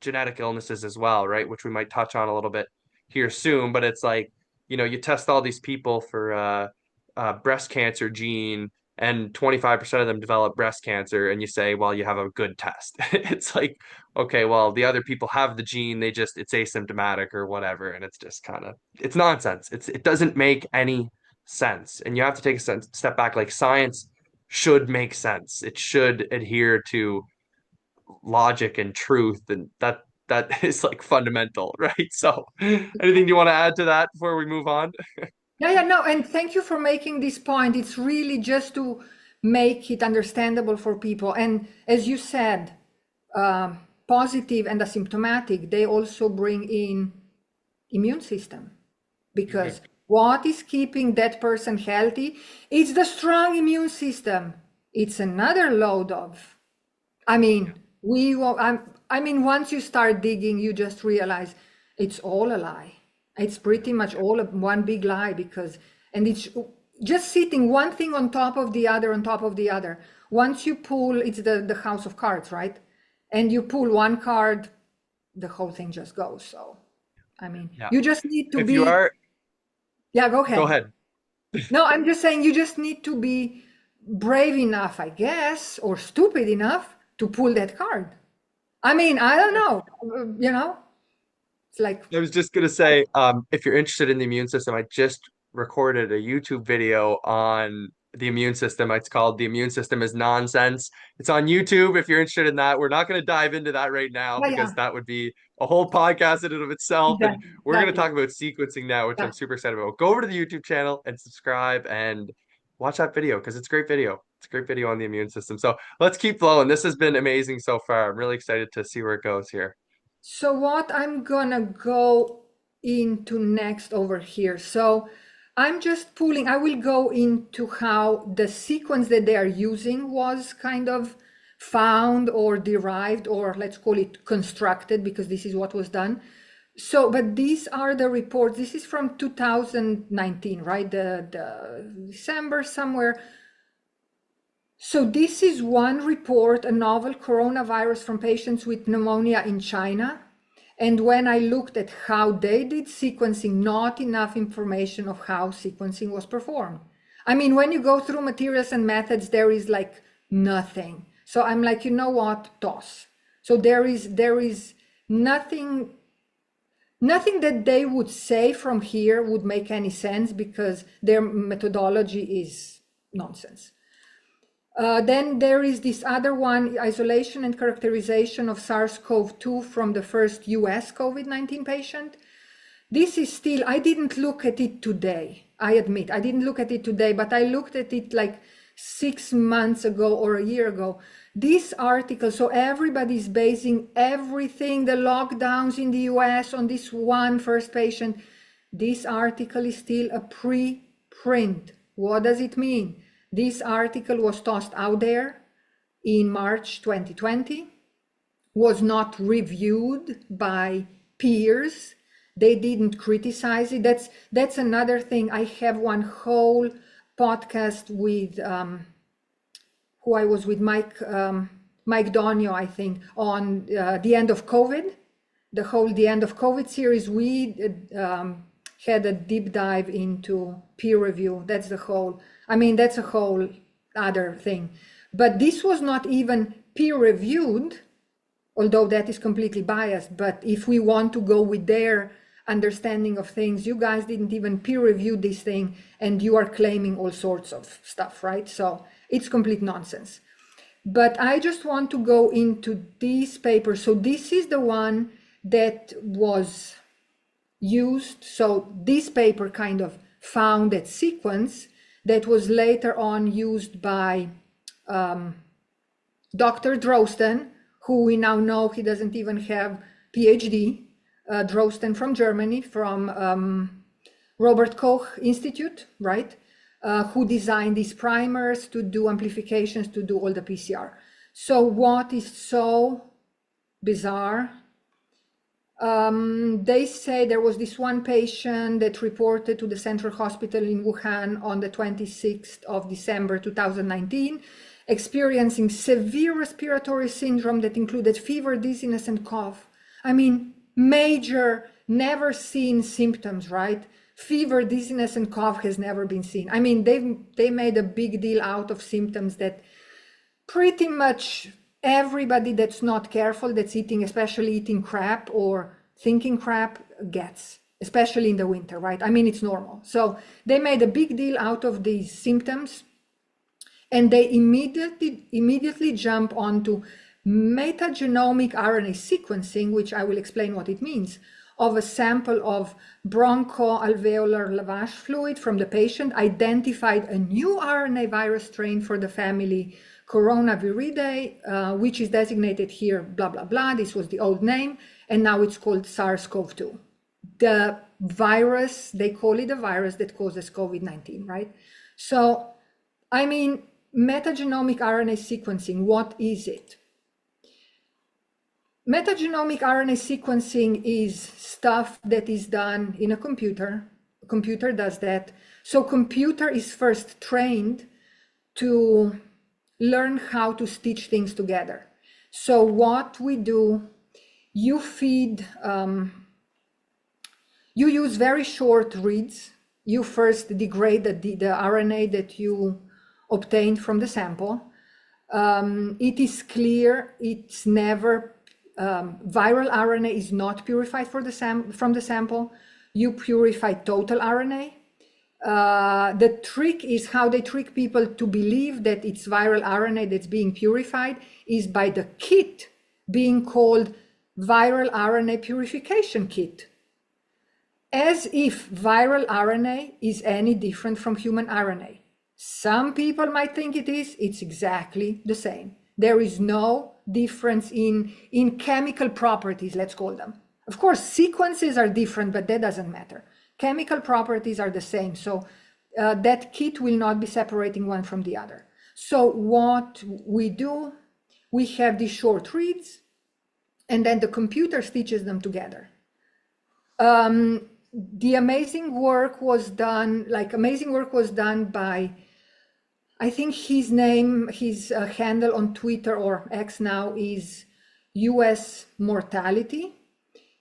genetic illnesses as well, right? Which we might touch on a little bit here soon. But it's like, you test all these people for breast cancer gene, and 25% of them develop breast cancer, and you say, well, you have a good test. It's like, okay, well, the other people have the gene, it's asymptomatic or whatever, and it's just kind of it's nonsense. It doesn't make any sense, and you have to take a step back. Like science should make sense. It should adhere to logic and truth, and that is like fundamental, right? So anything you want to add to that before we move on? Yeah, no, and thank you for making this point. It's really just to make it understandable for people. And as you said, positive and asymptomatic, they also bring in immune system, because what is keeping that person healthy? It's the strong immune system. It's another load of, I mean, once you start digging, you just realize it's all a lie. It's pretty much all one big lie, and it's just sitting one thing on top of the other, on top of the other. Once you pull, it's the house of cards, right? And you pull one card, the whole thing just goes. So, Yeah. you just need to If you are, yeah, go go ahead. ahead. No, I'm just saying you just need to be brave enough, I guess, or stupid enough to pull that card. I don't know, it's like, I was just gonna say, if you're interested in the immune system, I just recorded a YouTube video on the immune system. It's called "The Immune System is Nonsense." It's on YouTube if you're interested in that. We're not going to dive into that right now yeah, because yeah, that would be a whole podcast in and of itself. And exactly, we're going to exactly. talk about sequencing now, which Yeah. I'm super excited about. Go over to the YouTube channel and subscribe and watch that video because it's a great video. It's a great video on the immune system. So let's keep flowing. This has been amazing so far. I'm really excited to see where it goes here. So what I'm gonna go into next over here. So I'm just pulling, I will go into how the sequence that they are using was kind of found or derived, or let's call it constructed, because this is what was done. So, but these are the reports. This is from 2019, right? The December somewhere. So this is one report, a novel coronavirus from patients with pneumonia in China. And when I looked at how they did sequencing, not enough information of how sequencing was performed. When you go through materials and methods, there is like nothing. So I'm like, you know what, toss. So there is nothing that they would say from here would make any sense, because their methodology is nonsense. Then there is this other one, isolation and characterization of SARS-CoV-2 from the first US COVID-19 patient. This is still, I didn't look at it today. I admit, I didn't look at it today, but I looked at it like 6 months ago or a year ago. This article, so everybody's basing everything, the lockdowns in the US, on this one first patient. This article is still a preprint. What does it mean? This article was tossed out there in March 2020, was not reviewed by peers. They didn't criticize it. That's another thing. I have one whole podcast with who I was with, Mike Donio, I think, on the end of COVID, the end of COVID series. We had a deep dive into peer review. That's a whole other thing. But this was not even peer reviewed, although that is completely biased. But if we want to go with their understanding of things, you guys didn't even peer review this thing, and you are claiming all sorts of stuff, right? So it's complete nonsense. But I just want to go into this paper. So this is the one that was used. So this paper kind of found that sequence. that was later on used by Dr. Drosten, who we now know he doesn't even have PhD, Drosten from Germany, from Robert Koch Institute, right? Who designed these primers to do amplifications, to do all the PCR. So what is so bizarre? They say there was this one patient that reported to the Central Hospital in Wuhan on the 26th of December 2019, experiencing severe respiratory syndrome that included fever, dizziness, and cough. I mean, major, never seen symptoms, right? Fever, dizziness, and cough has never been seen. I mean, they made a big deal out of symptoms that pretty much everybody that's not careful, that's eating, especially eating crap or thinking crap, gets, especially in the winter, right? I mean, it's normal. So they made a big deal out of these symptoms, and they immediately jump onto metagenomic RNA sequencing, which I will explain what it means, of a sample of bronchoalveolar lavage fluid from the patient, identified a new RNA virus strain for the family, Coronaviridae, which is designated here, blah, blah, blah. This was the old name, and now it's called SARS-CoV-2. The virus, they call it a virus that causes COVID-19, right? So, I mean, metagenomic RNA sequencing, what is it? Metagenomic RNA sequencing is stuff that is done in a computer. A computer does that. So computer is first trained to learn how to stitch things together. So what we do, you feed, you use very short reads. You first degrade the RNA that you obtained from the sample. It is clear it's never, viral RNA is not purified from the sample. You purify total RNA. The trick is how they trick people to believe that it's viral RNA that's being purified is by the kit being called viral RNA purification kit, as if viral RNA is any different from human RNA. Some people might think it is. It's exactly the same. There is no difference in chemical properties, let's call them. Of course, sequences are different, but that doesn't matter. Chemical properties are the same, so that kit will not be separating one from the other. So what we do, we have these short reads, and then the computer stitches them together. The amazing work was done, by, I think his name, his handle on Twitter or X now is US Mortality.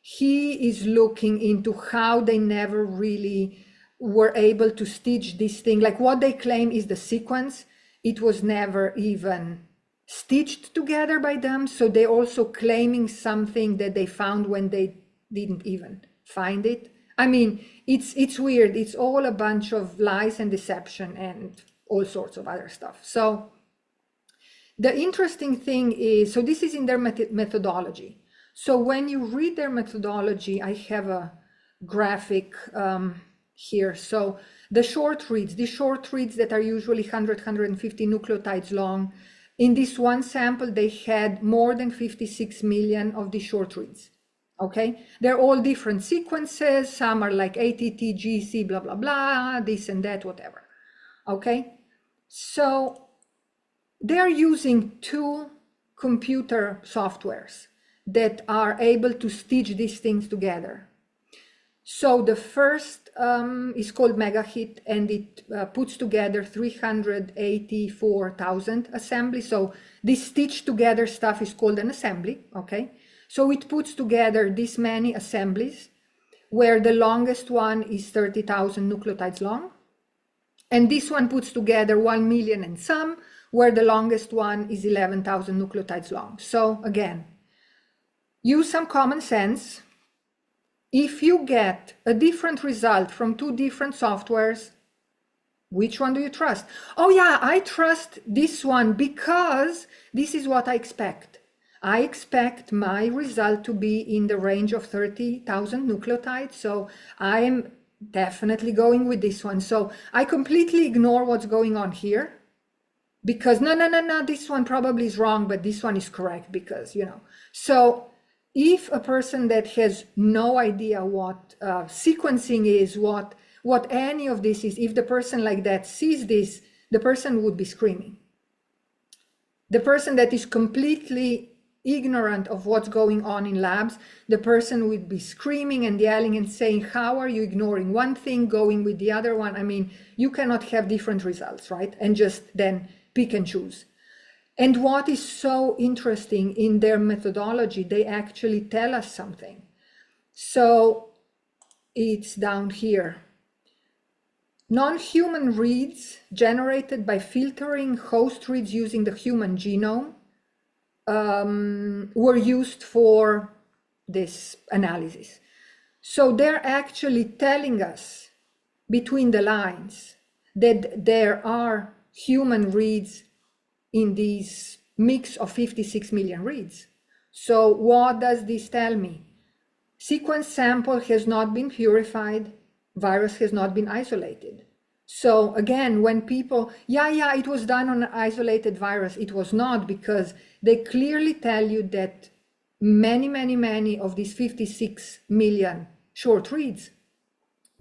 He is looking into how they never really were able to stitch this thing. Like what they claim is the sequence, it was never even stitched together by them. So they're also claiming something that they found when they didn't even find it. I mean, it's weird. It's all a bunch of lies and deception and all sorts of other stuff. So the interesting thing is, so this is in their methodology. So when you read their methodology, I have a graphic here. So the short reads, that are usually 100, 150 nucleotides long. In this one sample, they had more than 56 million of these short reads. Okay, they're all different sequences. Some are like ATT, GC, blah, blah, blah, this and that, whatever. Okay, so they're using two computer softwares that are able to stitch these things together. So the first is called MegaHit, and it puts together 384,000 assemblies. So this stitched together stuff is called an assembly, okay? So it puts together this many assemblies, where the longest one is 30,000 nucleotides long. And this one puts together 1 million and some, where the longest one is 11,000 nucleotides long. So again, use some common sense. If you get a different result from two different softwares, which one do you trust? Oh yeah, I trust this one because this is what I expect. I expect my result to be in the range of 30,000 nucleotides. So I am definitely going with this one. So I completely ignore what's going on here because no, this one probably is wrong, but this one is correct because, So if a person that has no idea what sequencing is, what any of this is, if the person like that sees this, the person would be screaming. The person that is completely ignorant of what's going on in labs, the person would be screaming and yelling and saying, how are you ignoring one thing, going with the other one? I mean, you cannot have different results, right? And just then pick and choose. And what is so interesting in their methodology, they actually tell us something. So it's down here. Non-human reads generated by filtering host reads using the human genome were used for this analysis. So they're actually telling us between the lines that there are human reads in this mix of 56 million reads. So what does this tell me? Sequence sample has not been purified, virus has not been isolated. So again, when people, yeah, it was done on an isolated virus, it was not, because they clearly tell you that many of these 56 million short reads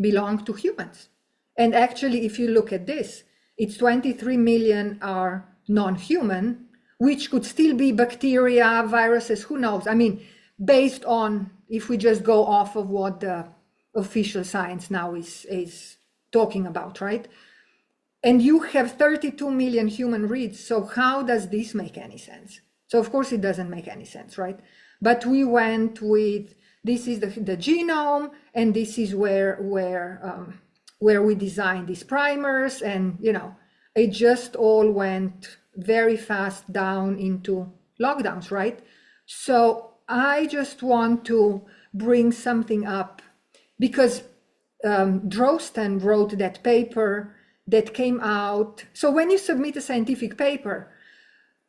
belong to humans. And actually, if you look at this, it's 23 million are non-human, which could still be bacteria, viruses, who knows? I mean, based on, if we just go off of what the official science now is talking about, right? And you have 32 million human reads. So how does this make any sense? So of course it doesn't make any sense, right? But we went with, this is the genome, and this is where we designed these primers, and it just all went very fast down into lockdowns, right? So I just want to bring something up because Drosten wrote that paper that came out. So when you submit a scientific paper,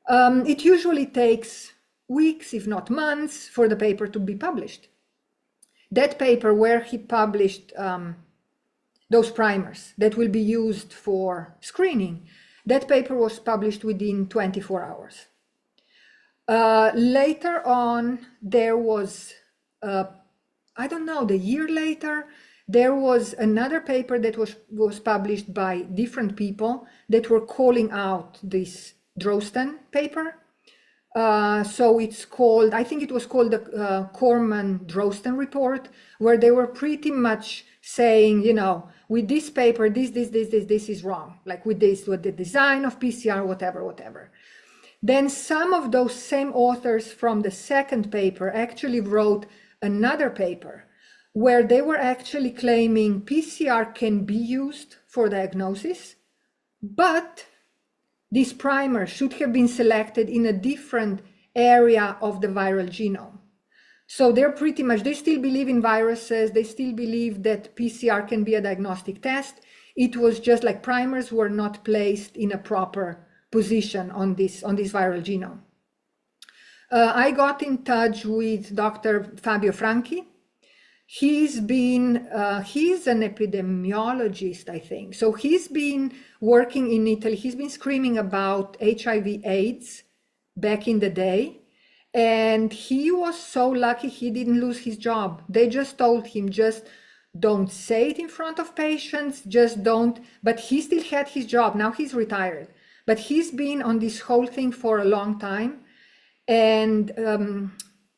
it usually takes weeks, if not months, for the paper to be published. That paper where he published those primers that will be used for screening, that paper was published within 24 hours. Later on, there was, I don't know, the year later, there was another paper that was published by different people that were calling out this Drosten paper. So it's called, I think it was called the Corman-Drosten report, where they were pretty much saying, with this paper, this is wrong. Like with this, with the design of PCR, whatever. Then some of those same authors from the second paper actually wrote another paper where they were actually claiming PCR can be used for diagnosis, but this primer should have been selected in a different area of the viral genome. So they're pretty much, they still believe in viruses, they still believe that PCR can be a diagnostic test. It was just like primers were not placed in a proper position on this viral genome. I got in touch with Dr. Fabio Franchi. He's an epidemiologist, I think. So he's been working in Italy. He's been screaming about HIV/AIDS back in the day. And he was so lucky he didn't lose his job. They just told him, just don't say it in front of patients, just don't. But he still had his job. Now he's retired. But he's been on this whole thing for a long time. And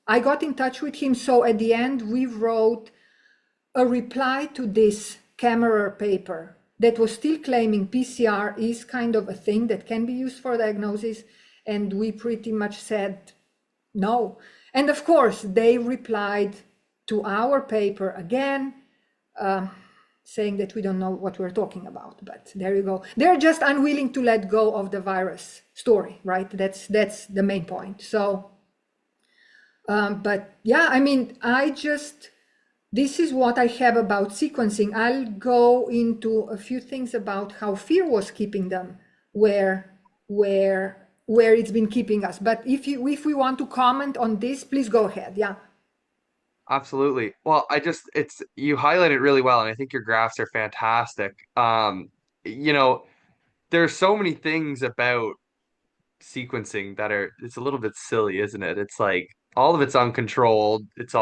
I got in touch with him. So at the end, we wrote a reply to this Kammerer paper that was still claiming PCR is kind of a thing that can be used for diagnosis. And we pretty much said no. And of course, they replied to our paper again, saying that we don't know what we're talking about. But there you go. They're just unwilling to let go of the virus story, right? That's the main point. So, but yeah, I mean, this is what I have about sequencing. I'll go into a few things about how fear was keeping them where it's been keeping us. But if we want to comment on this, please go ahead. Yeah. Absolutely. Well, it's you highlight it really well, and I think your graphs are fantastic. You know, there's so many things about sequencing that it's a little bit silly, isn't it? It's like all of it's uncontrolled. It's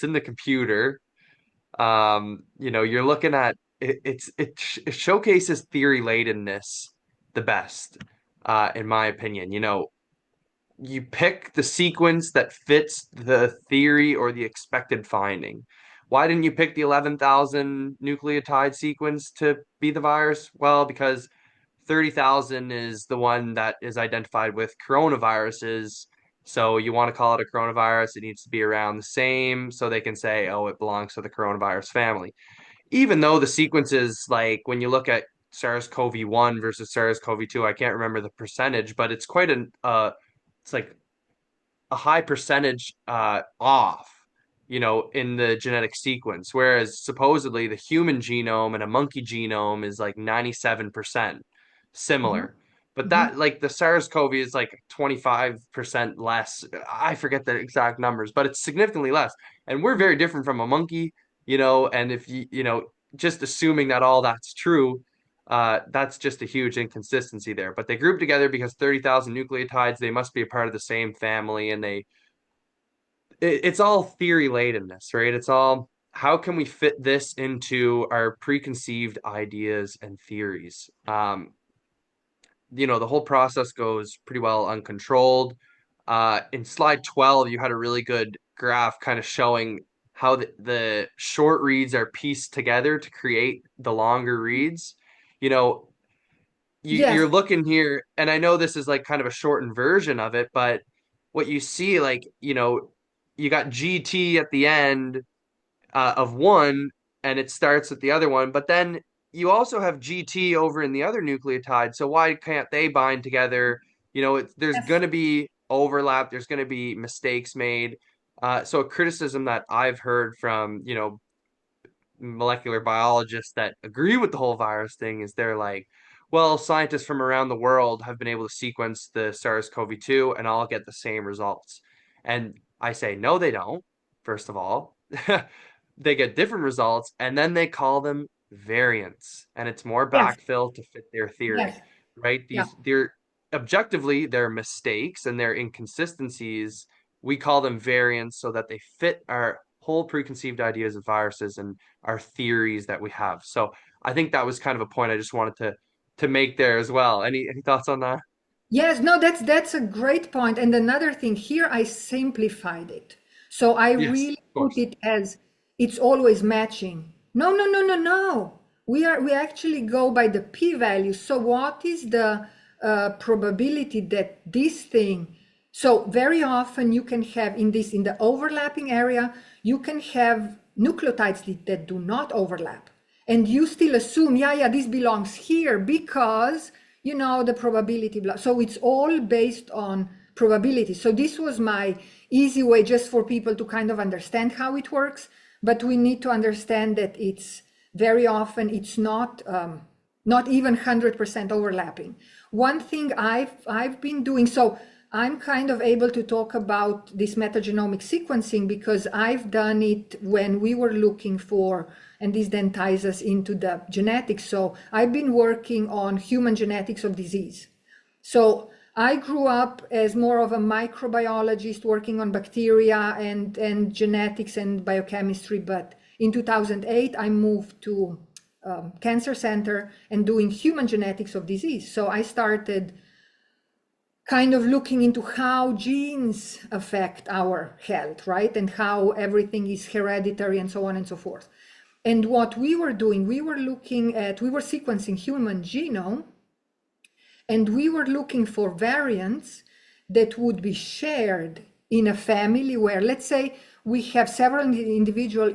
in the computer. You're looking at it showcases theory ladenness the best, in my opinion. You pick the sequence that fits the theory or the expected finding. Why didn't you pick the 11,000 nucleotide sequence to be the virus? Well, because 30,000 is the one that is identified with coronaviruses. So you want to call it a coronavirus, it needs to be around the same so they can say, oh, it belongs to the coronavirus family. Even though the sequences, like when you look at SARS-CoV-1 versus SARS-CoV-2, I can't remember the percentage, but it's like a high percentage off, in the genetic sequence, whereas supposedly the human genome and a monkey genome is like 97% Mhm, similar. But mhm. that, like the SARS-CoV is like 25% less. I forget the exact numbers, but it's significantly less. And we're very different from a monkey, and if just assuming that all that's true, that's just a huge inconsistency there. But they group together because 30,000 nucleotides, they must be a part of the same family, and it's all theory ladenness, right? It's all how can we fit this into our preconceived ideas and theories? The whole process goes pretty well uncontrolled. In slide 12, you had a really good graph kind of showing how the short reads are pieced together to create the longer reads. You know, you're Yes, looking here, and I know this is like kind of a shortened version of it, but what you see, like, you got GT at the end of one, and it starts with the other one, but then you also have GT over in the other nucleotide. So why can't they bind together? There's yes. going to be overlap, there's going to be mistakes made. So a criticism that I've heard from, molecular biologists that agree with the whole virus thing is they're like, well, scientists from around the world have been able to sequence the SARS-CoV-2 and all get the same results. And I say, no, they don't, first of all. They get different results, and then they call them variants, and it's more Yes, backfill to fit their theory, yes, right? yeah. They're objectively, they're mistakes and they're inconsistencies. We call them variants so that they fit our whole preconceived ideas of viruses and our theories that we have. So I think that was kind of a point I just wanted to make there as well. Any thoughts on that? Yes, no, that's a great point. And another thing here, I simplified it. So I Yes, really of put course. it as it's always matching. No, no, no, no, no. We actually go by the p-value. So what is the probability that this thing? So very often you can have in the overlapping area, you can have nucleotides that do not overlap, and you still assume, yeah, yeah, this belongs here because the probability. So it's all based on probability. So this was my easy way just for people to kind of understand how it works. But we need to understand that it's very often it's not even 100% overlapping. One thing I've been doing, so I'm kind of able to talk about this metagenomic sequencing because I've done it when we were looking for, and this then ties us into the genetics. So I've been working on human genetics of disease. So I grew up as more of a microbiologist working on bacteria and genetics and biochemistry. But in 2008, I moved to cancer center and doing human genetics of disease. So I started kind of looking into how genes affect our health, right? And how everything is hereditary and so on and so forth. And what we were doing, we were sequencing human genome, and we were looking for variants that would be shared in a family where, let's say, we have several individuals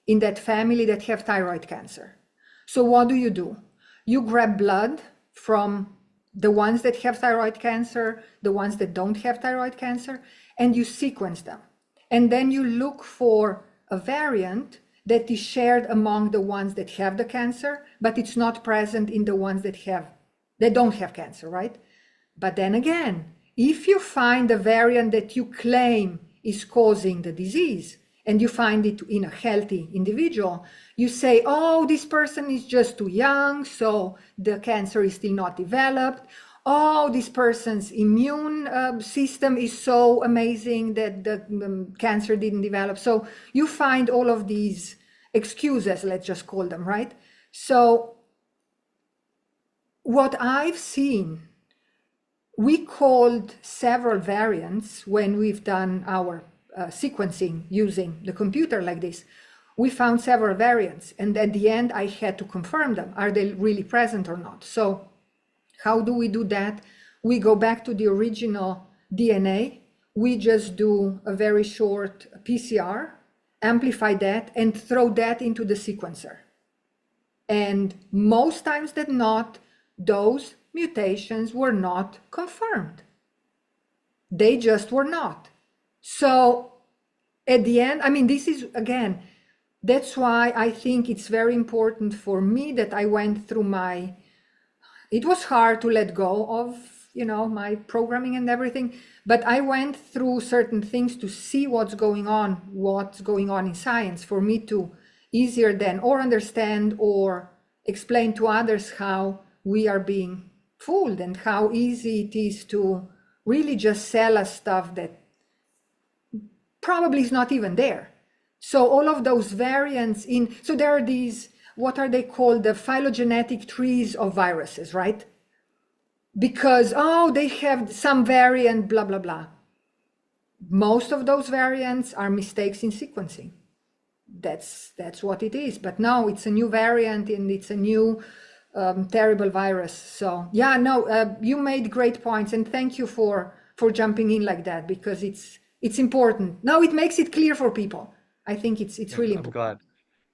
in that family that have thyroid cancer. So what do? You grab blood from the ones that have thyroid cancer, the ones that don't have thyroid cancer, and you sequence them. And then you look for a variant that is shared among the ones that have the cancer, but it's not present in the ones that don't have cancer, right? But then again, if you find a variant that you claim is causing the disease, and you find it in a healthy individual, you say, oh, this person is just too young, so the cancer is still not developed. Oh, this person's immune system is so amazing that the cancer didn't develop. So you find all of these excuses, let's just call them, right? So what I've seen, we called several variants when we've done our sequencing using the computer like this. We found several variants, and at the end I had to confirm them. Are they really present or not? So how do we do that? We go back to the original DNA. We just do a very short PCR, amplify that, and throw that into the sequencer. And most times than not, those mutations were not confirmed. They just were not. So at the end, I mean, this is, again, that's why I think it's very important for me that I went through it was hard to let go of, my programming and everything, but I went through certain things to see what's going on in science, for me to easier than or understand or explain to others how we are being fooled and how easy it is to really just sell us stuff that probably is not even there. So all of those variants so there are these, what are they called? The phylogenetic trees of viruses, right? Because, they have some variant, blah, blah, blah. Most of those variants are mistakes in sequencing. That's what it is. But no, it's a new variant and it's a new terrible virus. So yeah, no, you made great points, and thank you for jumping in like that, because it's important. Now it makes it clear for people. I think it's really I'm important. glad.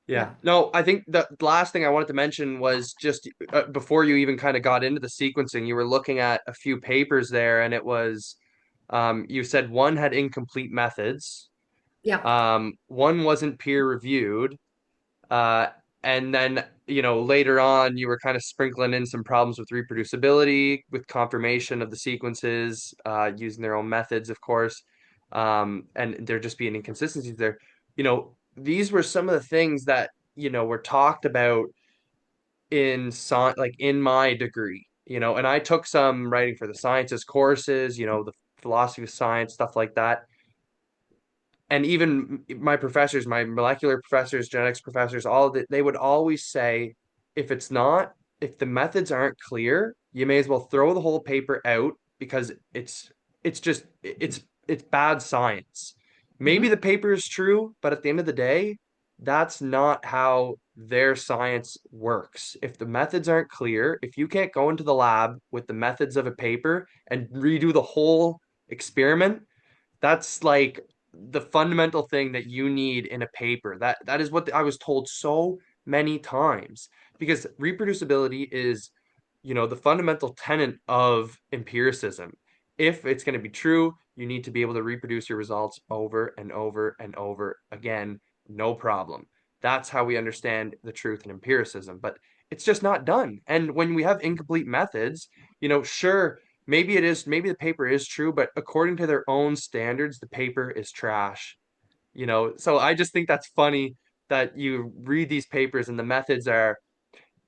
Yeah. Yeah. No, I think the last thing I wanted to mention was just before you even kind of got into the sequencing, you were looking at a few papers there, and it was you said one had incomplete methods, Yeah. one wasn't peer reviewed, uh, and then later on you were kind of sprinkling in some problems with reproducibility, with confirmation of the sequences, using their own methods, of course, and there just being inconsistencies there. These were some of the things that were talked about in like in my degree, and I took some writing for the sciences courses, the philosophy of science, stuff like that. And even my professors, my molecular professors, genetics professors, all of it, they would always say, if it's not, if the methods aren't clear, you may as well throw the whole paper out because it's just it's bad science. Maybe Mhm. the paper is true, but at the end of the day, that's not how their science works. If the methods aren't clear, if you can't go into the lab with the methods of a paper and redo the whole experiment, that's like the fundamental thing that you need in a paper. That is what I was told so many times, because reproducibility is, the fundamental tenet of empiricism. If it's going to be true, you need to be able to reproduce your results over and over and over again, no problem. That's how we understand the truth in empiricism, but it's just not done. And when we have incomplete methods, sure, maybe the paper is true, but according to their own standards, the paper is trash. So I just think that's funny that you read these papers and the methods are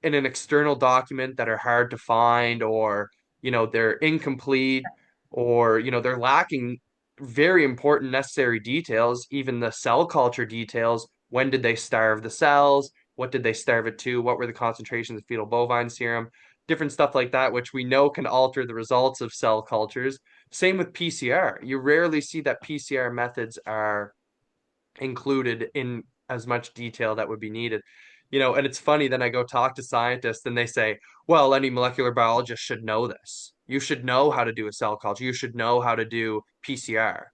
in an external document that are hard to find, or they're incomplete, or they're lacking very important necessary details, even the cell culture details. When did they starve the cells? What did they starve it to? What were the concentrations of fetal bovine serum? Different stuff like that, which we know can alter the results of cell cultures. Same with PCR. You rarely see that PCR methods are included in as much detail that would be needed. And it's funny, then I go talk to scientists and they say, well, any molecular biologist should know this. You should know how to do a cell culture. You should know how to do PCR.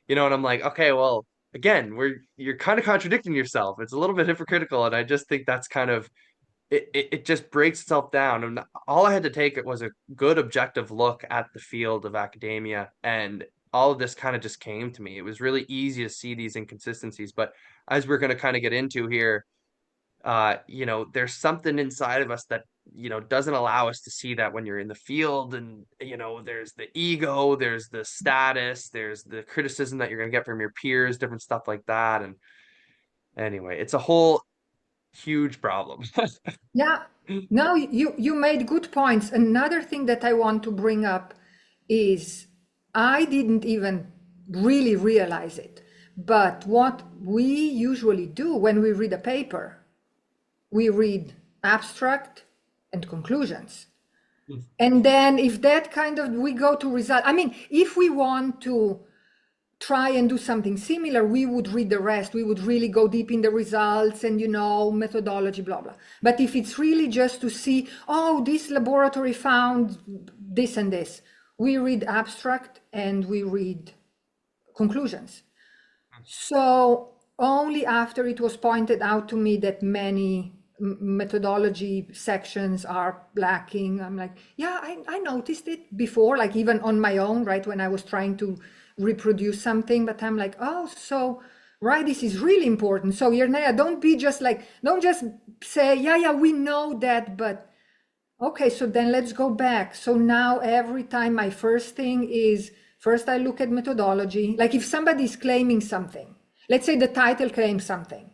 And I'm like, okay, well, again, you're kind of contradicting yourself. It's a little bit hypocritical, and I just think that's kind of it just breaks itself down. And all I had to take it was a good objective look at the field of academia, and all of this kind of just came to me. It was really easy to see these inconsistencies, but as we're going to kind of get into here, there's something inside of us that doesn't allow us to see that when you're in the field. And, there's the ego, there's the status, there's the criticism that you're going to get from your peers, different stuff like that. And anyway, it's a whole huge problem. Yeah. No, you made good points. Another thing that I want to bring up is I didn't even really realize it. But what we usually do when we read a paper, we read abstract and conclusions. And then if that kind of we go to result, I mean, if we want to try and do something similar, we would read the rest. We would really go deep in the results and, methodology, blah, blah. But if it's really just to see, oh, this laboratory found this and this, we read abstract and we read conclusions. So only after it was pointed out to me that many methodology sections are lacking, I'm like, yeah, I noticed it before, like even on my own, right, when I was trying to reproduce something, but I'm like, oh, so right, this is really important. So Jerneja, don't just say, yeah, we know that, but okay, so then let's go back. So now every time my first thing is, first I look at methodology. Like if somebody is claiming something, let's say the title claims something,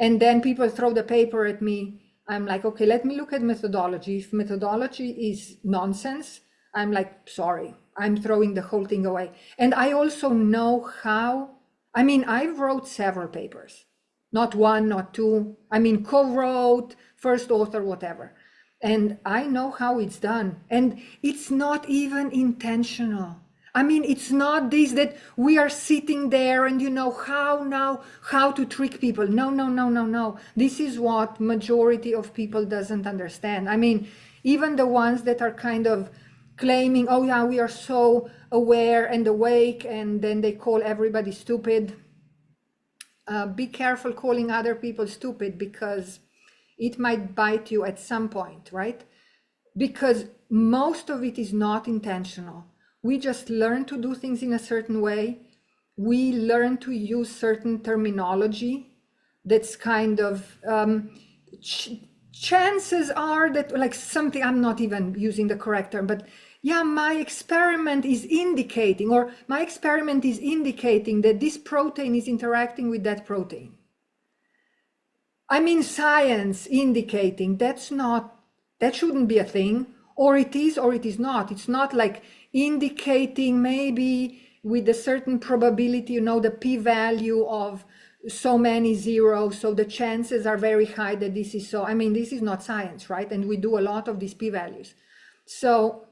and then people throw the paper at me, I'm like, okay, let me look at methodology. If methodology is nonsense, I'm like, sorry, I'm throwing the whole thing away. And I also know how, I mean, I wrote several papers, not one, not two. I mean, co-wrote, first author, whatever. And I know how it's done. And it's not even intentional. I mean, it's not this that we are sitting there and how to trick people. No, no, no, no, no. This is what majority of people doesn't understand. I mean, even the ones that are kind of claiming, oh yeah, we are so aware and awake, and then they call everybody stupid. Be careful calling other people stupid, because it might bite you at some point, right? Because most of it is not intentional. We just learn to do things in a certain way. We learn to use certain terminology that's kind of, chances are that, like something, I'm not even using the correct term, but yeah, my experiment is indicating that this protein is interacting with that protein. I mean, science indicating that shouldn't be a thing, or it is or it is not. It's not like indicating maybe with a certain probability, the p-value of so many zeros, so the chances are very high that this is so. I mean, this is not science, right? And we do a lot of these p-values. So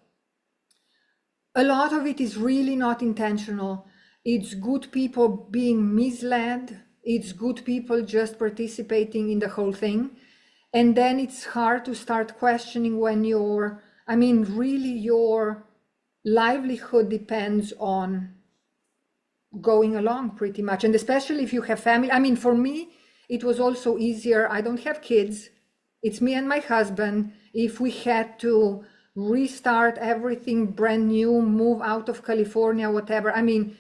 a lot of it is really not intentional. It's good people being misled. It's good people just participating in the whole thing. And then it's hard to start questioning when really your livelihood depends on going along pretty much. And especially if you have family. I mean, for me, it was also easier. I don't have kids. It's me and my husband. If we had to restart everything brand new, move out of California, whatever, I mean,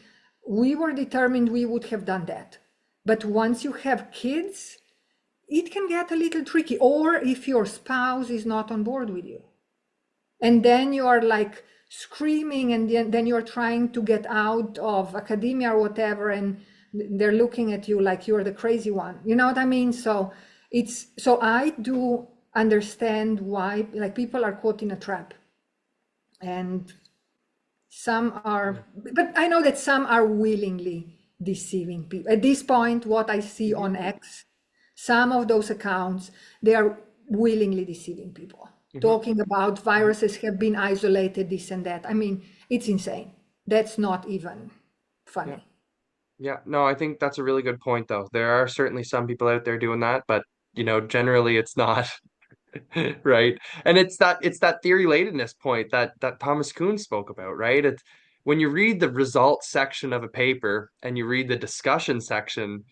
we were determined we would have done that. But once you have kids, it can get a little tricky. Or if your spouse is not on board with you, and then you are like screaming, and then you're trying to get out of academia or whatever, and they're looking at you like you're the crazy one. You know what I mean? So I do understand why, like, people are caught in a trap, and some are, but I know that some are willingly deceiving people. At this point, what I see on X, some of those accounts, they are willingly deceiving people, talking about viruses have been isolated, this and that. I mean, it's insane. That's not even Yeah. funny. Yeah. No, I think that's a really good point, though. There are certainly some people out there doing that, but, generally it's not. Right. And it's that theory latedness point that Thomas Kuhn spoke about, right? It's when you read the results section of a paper and you read the discussion section,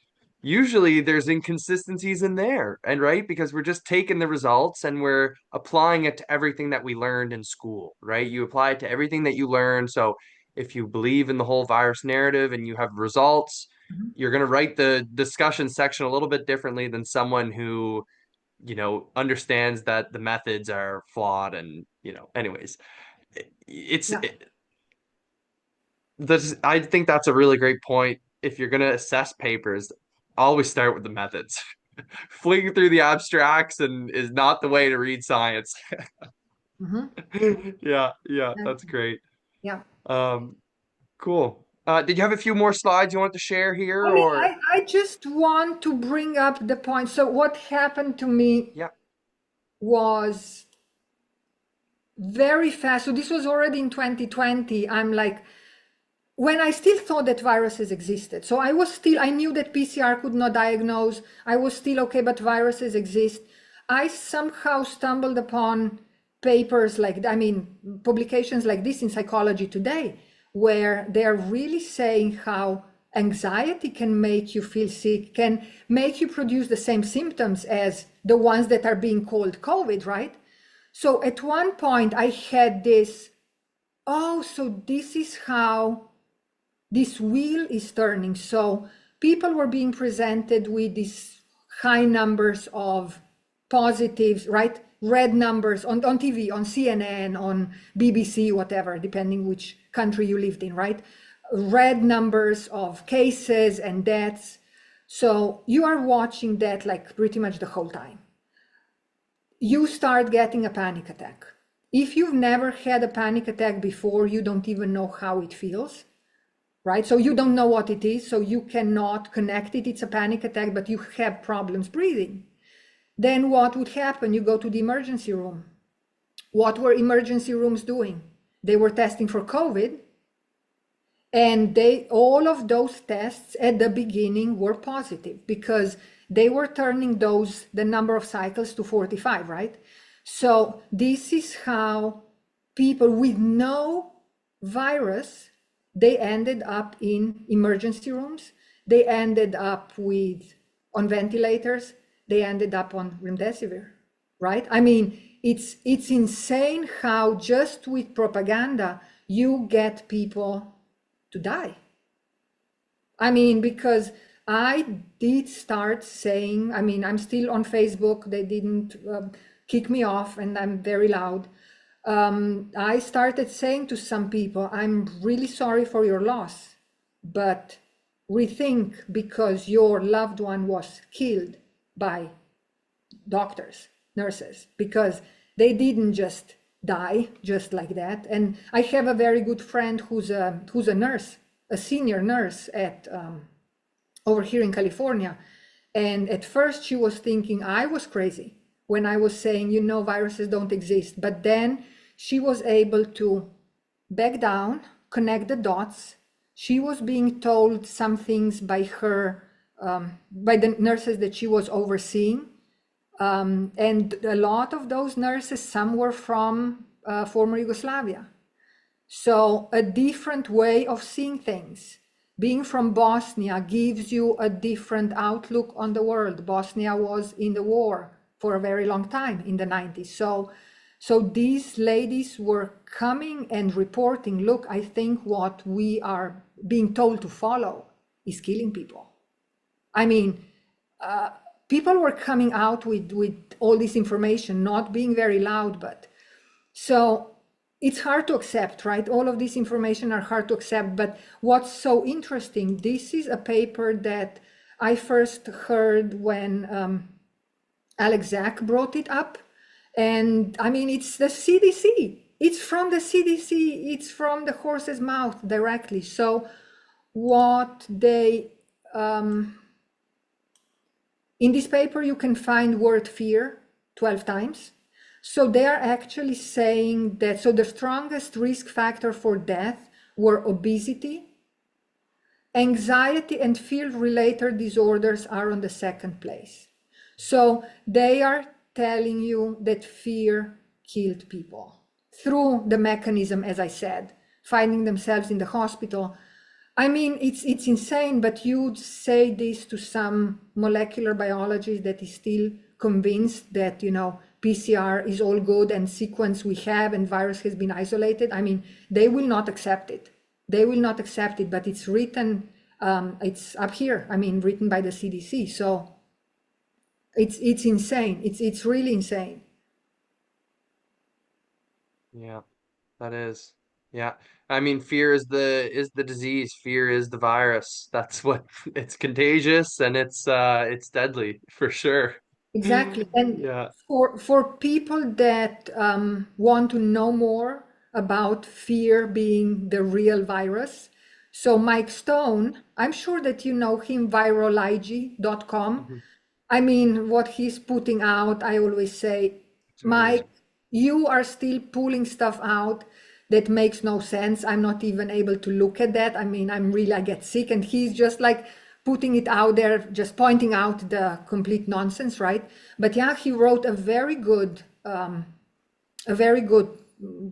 usually there's inconsistencies in there. And right, because we're just taking the results and we're applying it to everything that we learned in school, right? You apply it to everything that you learn. So if you believe in the whole virus narrative and you have results, Mhm. you're going to write the discussion section a little bit differently than someone who understands that the methods are flawed and, anyways, it's Yeah. I think that's a really great point. If you're going to assess papers, always start with the methods. Fleeing through the abstracts and is not the way to read science. Hmm. Yeah, that's great. Yeah. Um, cool. Did you have a few more slides you want to share here I mean, or? I just want to bring up the point. So what happened to me Yeah. was very fast. So this was already in 2020. I'm like, when I still thought that viruses existed. So I knew that PCR could not diagnose. I was still okay, but viruses exist. I somehow stumbled upon papers publications like this in Psychology Today, where they're really saying how anxiety can make you feel sick, can make you produce the same symptoms as the ones that are being called COVID, right? So at one point I had this, oh, so this is how this wheel is turning. So people were being presented with these high numbers of positives, right? Red numbers on TV, on CNN, on BBC, whatever, depending which country you lived in, right? Red numbers of cases and deaths. So you are watching that like pretty much the whole time. You start getting a panic attack. If you've never had a panic attack before, you don't even know how it feels, right? So you don't know what it is, so you cannot connect it. It's a panic attack, but you have problems breathing. Then what would happen? You go to the emergency room. What were emergency rooms doing? They were testing for COVID, and all of those tests at the beginning were positive because they were turning the number of cycles to 45, right? So this is how people with no virus, they ended up in emergency rooms. They ended up on ventilators. They ended up on remdesivir, right? I mean, it's insane how just with propaganda, you get people to die. I mean, because I did start saying, I mean, I'm still on Facebook. They didn't kick me off, and I'm very loud. I started saying to some people, I'm really sorry for your loss, but rethink because your loved one was killed by doctors, nurses, because they didn't just die just like that. And I have a very good friend who's a nurse, a senior nurse at over here in California. And at first she was thinking I was crazy when I was saying, viruses don't exist. But then she was able to back down, connect the dots. She was being told some things by by the nurses that she was overseeing. And a lot of those nurses, some were from former Yugoslavia. So a different way of seeing things. Being from Bosnia gives you a different outlook on the world. Bosnia was in the war for a very long time in the 90s. So these ladies were coming and reporting, look, I think what we are being told to follow is killing people. I mean, people were coming out with all this information, not being very loud, but so it's hard to accept, right? All of this information are hard to accept. But what's so interesting, this is a paper that I first heard when Alex Zach brought it up. And I mean, it's the CDC. It's from the CDC. It's from the horse's mouth directly. So what they... in this paper, you can find word fear 12 times. So they are actually saying that, so the strongest risk factor for death were obesity, anxiety, and fear-related disorders are on the second place. So they are telling you that fear killed people through the mechanism, as I said, finding themselves in the hospital. I mean, it's insane, but you'd say this to some molecular biologist that is still convinced that, PCR is all good and sequence we have and virus has been isolated. I mean, they will not accept it. They will not accept it, but it's written, it's up here, I mean, written by the CDC. So It's insane. It's really insane. Yeah, that is. Yeah. I mean, fear is the disease. Fear is the virus. That's what it's contagious and it's deadly for sure. Exactly. And Yeah. for people that want to know more about fear being the real virus, so Mike Stone, I'm sure that you know him, virology.com. Mhm. I mean, what he's putting out, I always say, It's Mike, amazing. you are still pulling stuff out that makes no sense. I'm not even able to look at that. I mean, I get sick, and he's just like putting it out there, just pointing out the complete nonsense, right? But yeah, he wrote a very good,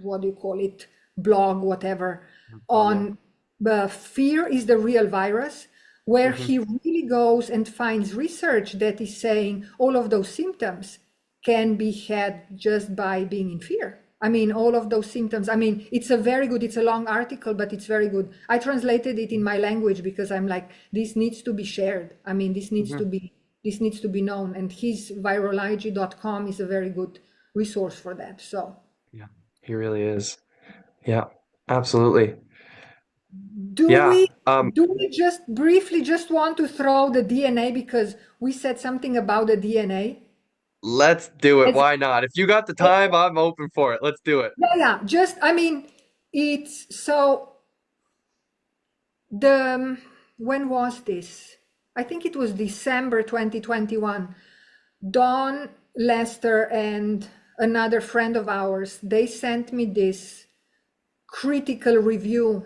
what do you call it, blog, whatever, Oh yeah. on the fear is the real virus, where Hmm. he really goes and finds research that is saying all of those symptoms can be had just by being in fear. I mean, all of those symptoms. I mean, it's a long article, but it's very good. I translated it in my language because I'm like, this needs to be shared. I mean, Hmm. this needs to be known. And his virology.com is a very good resource for that. So Yeah. He really is. Yeah. Absolutely. do Yeah. we do we just briefly just want to throw the DNA because we said something about the DNA? Let's do it. As, Why not? If you got the time, I'm open for it. Let's do it. yeah, yeah. Just I mean, it's so the when was this? I think it was December 2021. Don Lester and another friend of ours, they sent me this critical review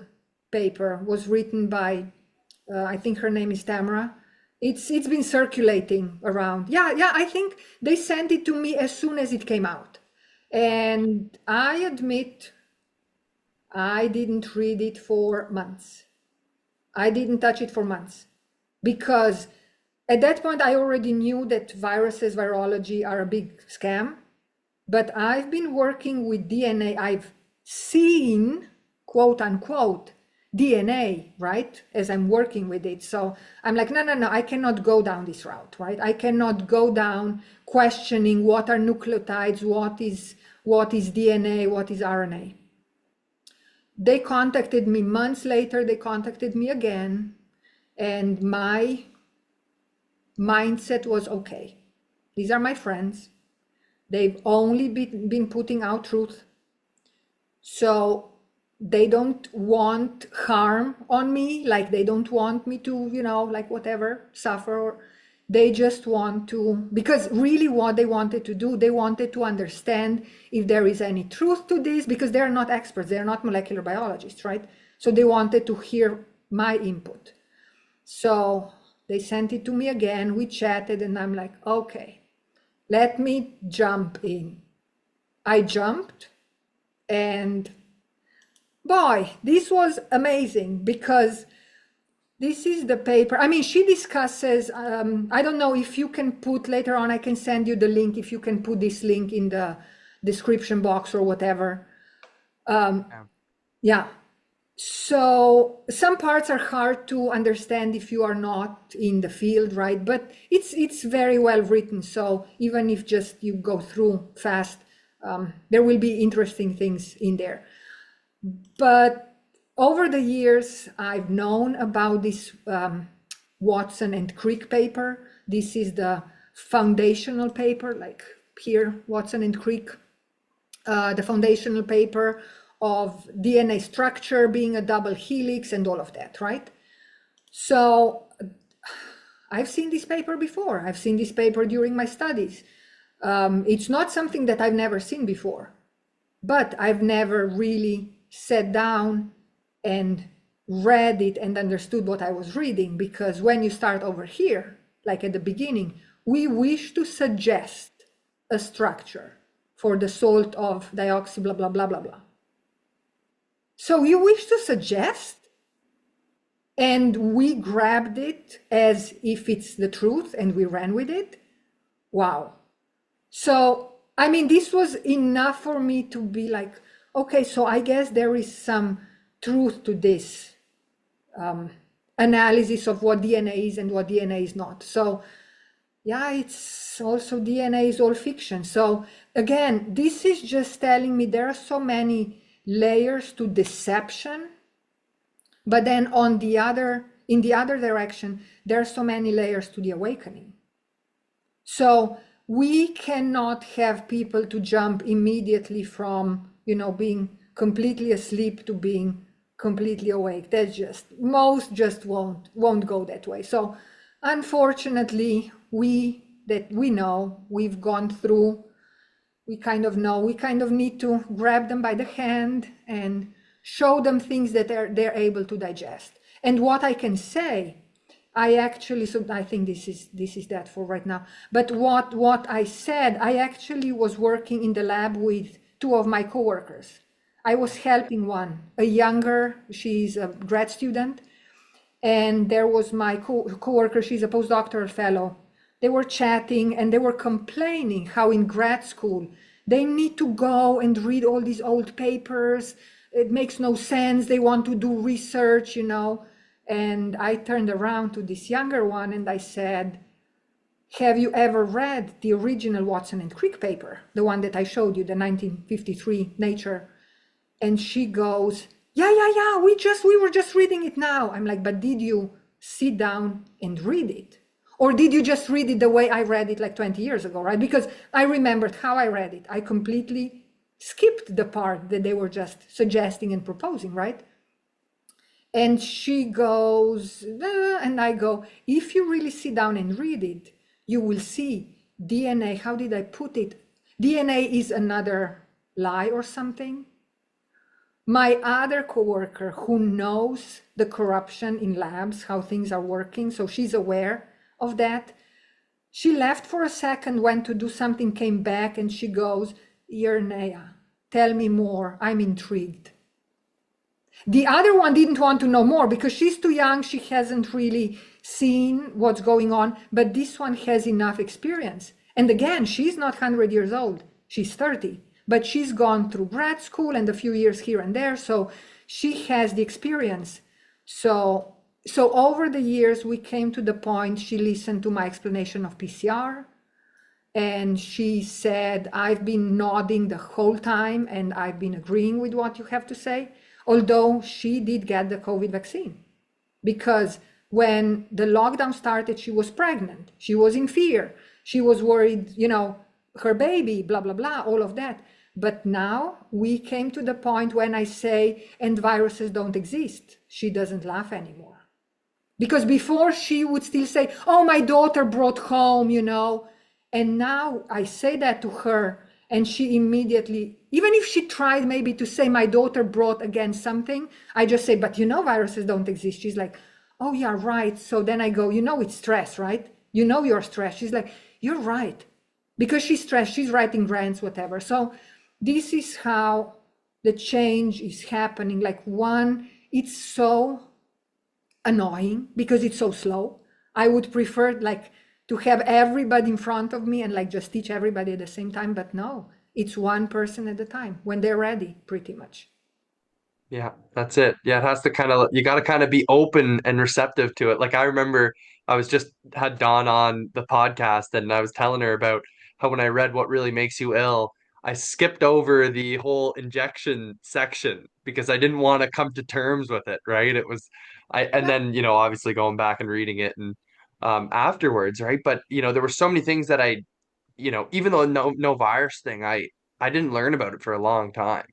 paper was written by I think her name is Tamara. It's been circulating around. Yeah, yeah. I think they sent it to me as soon as it came out, and I admit I didn't read it for months. I didn't touch it for months because at that point I already knew that viruses, virology are a big scam. But I've been working with DNA. I've seen, quote unquote, DNA, right? As I'm working with it. So I'm like, no, no, no, I cannot go down this route, right? I cannot go down questioning what are nucleotides, what is DNA, what is RNA. They contacted me months later, they contacted me again, and my mindset was okay. These are my friends. They've only been putting out truth. So they don't want harm on me, like they don't want me to, like whatever, suffer. Or they just want to, because really what they wanted to do, they wanted to understand if there is any truth to this, because they're not experts, they're not molecular biologists, right? So they wanted to hear my input. So they sent it to me again, we chatted, and I'm like, okay, let me jump in. I jumped, and boy, this was amazing because this is the paper. I mean, she discusses, I don't know if you can put later on, I can send you the link if you can put this link in the description box or whatever. Yeah. Yeah. So some parts are hard to understand if you are not in the field, right? But it's very well written. So even if just you go through fast, there will be interesting things in there. But over the years, I've known about this Watson and Crick paper. This is the foundational paper, like here, Watson and Crick, the foundational paper of DNA structure being a double helix and all of that, right? So I've seen this paper before. I've seen this paper during my studies. It's not something that I've never seen before, but I've never really sat down and read it and understood what I was reading, because when you start over here, like at the beginning, we wish to suggest a structure for the salt of dioxy, blah, blah, blah, blah, blah. So you wish to suggest, and we grabbed it as if it's the truth and we ran with it. Wow. So, I mean, this was enough for me to be like, okay, so I guess there is some truth to this analysis of what DNA is and what DNA is not. So, yeah, it's also DNA is all fiction. So again, this is just telling me there are so many layers to deception, but then in the other direction, there are so many layers to the awakening. So we cannot have people to jump immediately from, being completely asleep to being completely awake. That's just, most just won't go that way. So unfortunately, we know, we've gone through, we kind of know, we kind of need to grab them by the hand and show them things that they're able to digest. And what I can say, I actually, so I think this is that for right now. But what I said, I actually was working in the lab with two of my coworkers. I was helping one, a younger, she's a grad student, and there was my coworker, she's a postdoctoral fellow. They were chatting and they were complaining how in grad school they need to go and read all these old papers. It makes no sense. They want to do research. And I turned around to this younger one and I said, have you ever read the original Watson and Crick paper, the one that I showed you, the 1953 Nature? And she goes, yeah, we were just reading it now. I'm like, but did you sit down and read it? Or did you just read it the way I read it like 20 years ago, right? Because I remembered how I read it. I completely skipped the part that they were just suggesting and proposing, right? And she goes, and I go, if you really sit down and read it, you will see DNA. How did I put it? DNA is another lie or something. My other coworker who knows the corruption in labs, how things are working, so she's aware of that. She left for a second, went to do something, came back, and she goes, Jerneja, tell me more, I'm intrigued. The other one didn't want to know more because she's too young, she hasn't really seen what's going on, but this one has enough experience. And again, she's not 100 years old, she's 30. But she's gone through grad school and a few years here and there, so she has the experience. So over the years, we came to the point she listened to my explanation of PCR, and she said, I've been nodding the whole time, and I've been agreeing with what you have to say, although she did get the COVID vaccine. Because when the lockdown started, she was pregnant, she was in fear, she was worried, her baby, blah, blah, blah, all of that. But now we came to the point when I say, and viruses don't exist. She doesn't laugh anymore. Because before she would still say, oh, my daughter brought home, And now I say that to her and she immediately, even if she tried maybe to say my daughter brought again something, I just say, but viruses don't exist. She's like, oh yeah, right. So then I go, it's stress, right? You're stressed. She's like, you're right. Because she's stressed, she's writing grants, whatever. So this is how the change is happening. Like one, it's so annoying because it's so slow. I would prefer like to have everybody in front of me and like just teach everybody at the same time. But no, it's one person at a time when they're ready, pretty much. Yeah, that's it. Yeah, it has to you got to kind of be open and receptive to it. Like I remember I was just had Dawn on the podcast and I was telling her about how when I read What Really Makes You Ill, I skipped over the whole injection section because I didn't want to come to terms with it, right? It was and Yeah. then, obviously going back and reading it and afterwards, right? But, there were so many things that even though no virus thing, I didn't learn about it for a long time.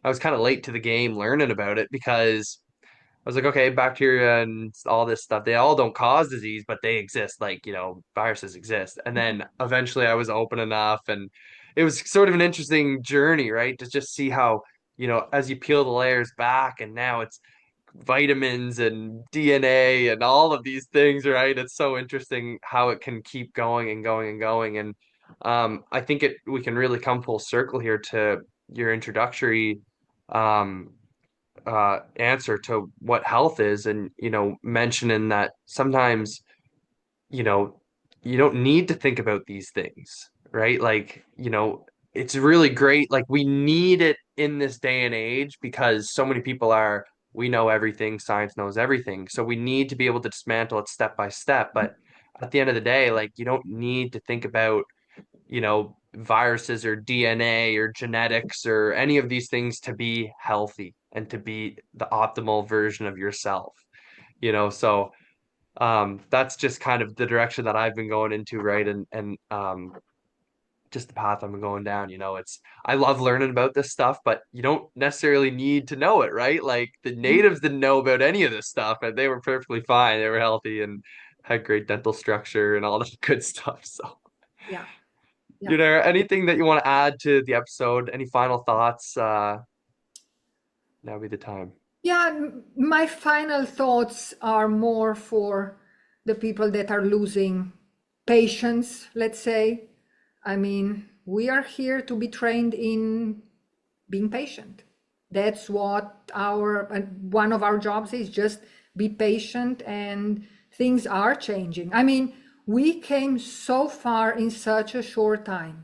I was kind of late to the game learning about it because I was like, okay, bacteria and all this stuff, they all don't cause disease, but they exist. Like, viruses exist. And then eventually I was open enough and it was sort of an interesting journey, right? To just see how, as you peel the layers back and now it's vitamins and DNA and all of these things, right? It's so interesting how it can keep going and going and going. And I think we can really come full circle here to your introductory um, answer to what health is, and mentioning that sometimes you know, you don't need to think about these things, right? Like, it's really great. Like, we need it in this day and age because so many people we know everything, science knows everything. So we need to be able to dismantle it step by step. But at the end of the day, like you don't need to think about, viruses or DNA or genetics or any of these things to be healthy and to be the optimal version of yourself. So that's just kind of the direction that I've been going into, right? And just the path I'm going down. It's I love learning about this stuff, but you don't necessarily need to know it, right? Like the natives didn't know about any of this stuff, and they were perfectly fine. They were healthy and had great dental structure and all that good stuff. So, Yeah, yeah. anything that you want to add to the episode? Any final thoughts? Now would be the time. Yeah, my final thoughts are more for the people that are losing patience, let's say. I mean, we are here to be trained in being patient. That's what one of our jobs is, just be patient, and things are changing. I mean, we came so far in such a short time.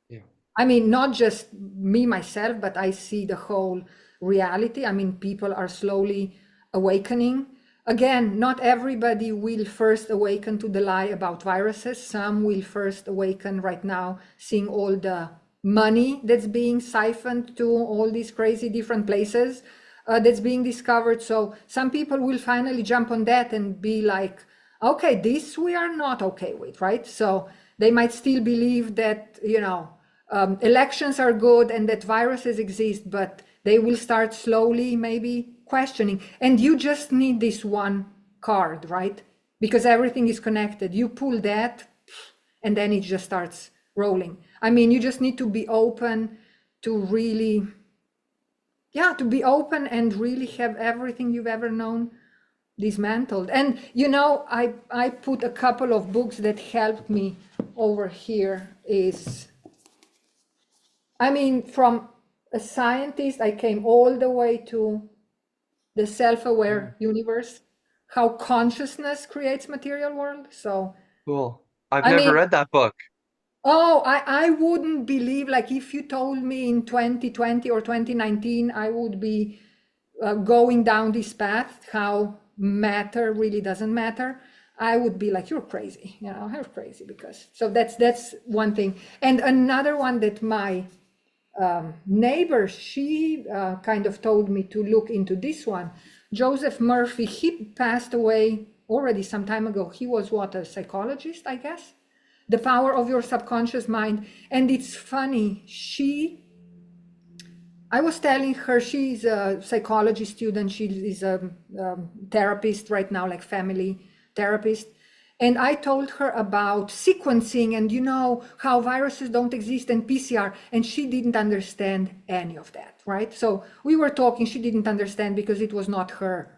Yeah. I mean, not just me, myself, but I see the whole reality. I mean, people are slowly awakening. Again, not everybody will first awaken to the lie about viruses. Some will first awaken right now, seeing all the money that's being siphoned to all these crazy different places that's being discovered. So some people will finally jump on that and be like, okay, this we are not okay with, right? So they might still believe that, elections are good and that viruses exist, but they will start slowly maybe questioning. And you just need this one card, right? Because everything is connected. You pull that and then it just starts rolling. I mean, you just need to be open to really, to be open and really have everything you've ever known dismantled. And I put a couple of books that helped me over here. I mean, from a scientist, I came all the way to the self-aware universe, how consciousness creates material world. So, Cool. I've I never mean, read that book. oh, I wouldn't believe, like, if you told me in 2020 or 2019, I would be going down this path, how matter really doesn't matter. I would be like, you're crazy, you're crazy. Because, so that's one thing. And another one that my neighbor, she kind of told me to look into this one. Joseph Murphy, he passed away already some time ago. He was a psychologist, I guess. The Power of Your Subconscious Mind. And it's funny, I was telling her, she's a psychology student. She is a therapist right now, like family therapist. And I told her about sequencing and how viruses don't exist and PCR, and she didn't understand any of that, right? So we were talking, she didn't understand because it was not her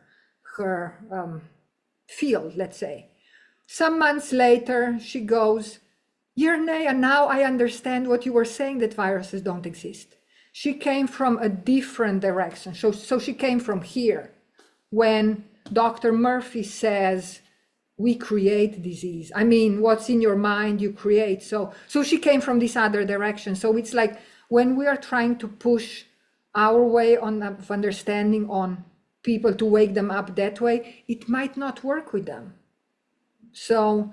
field, let's say. Some months later, she goes, Jerneja, now I understand what you were saying, that viruses don't exist. She came from a different direction. So she came from here. When Dr. Murphy says, we create disease. I mean, what's in your mind, you create. So she came from this other direction. So it's like when we are trying to push our way of understanding on people to wake them up that way, it might not work with them. So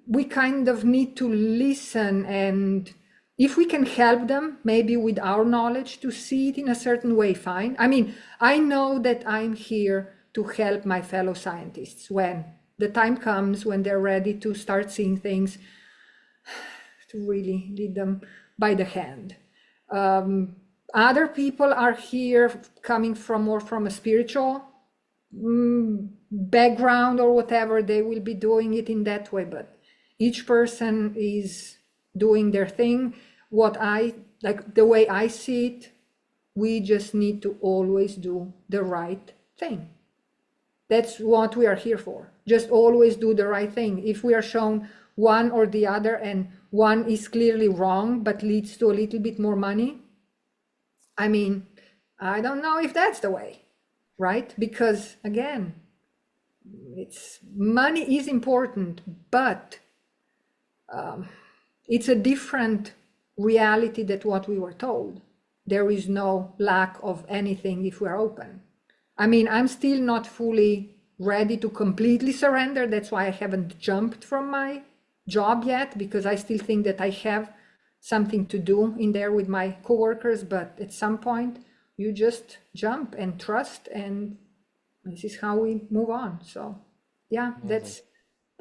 we kind of need to listen, and if we can help them, maybe with our knowledge, to see it in a certain way, fine. I mean, I know that I'm here to help my fellow scientists when the time comes, when they're ready to start seeing things, to really lead them by the hand. Other people are here coming from more from a spiritual background or whatever. They will be doing it in that way, but each person is doing their thing. What I like, the way I see it, we just need to always do the right thing. That's what we are here for. Just always do the right thing. If we are shown one or the other and one is clearly wrong but leads to a little bit more money, I mean, I don't know if that's the way, right? Because again, money is important, but it's a different reality than what we were told. There is no lack of anything if we're open. I mean, I'm still not fully ready to completely surrender. That's why I haven't jumped from my job yet, because I still think that I have something to do in there with my coworkers. But at some point, you just jump and trust, and this is how we move on. So, yeah, Amazing.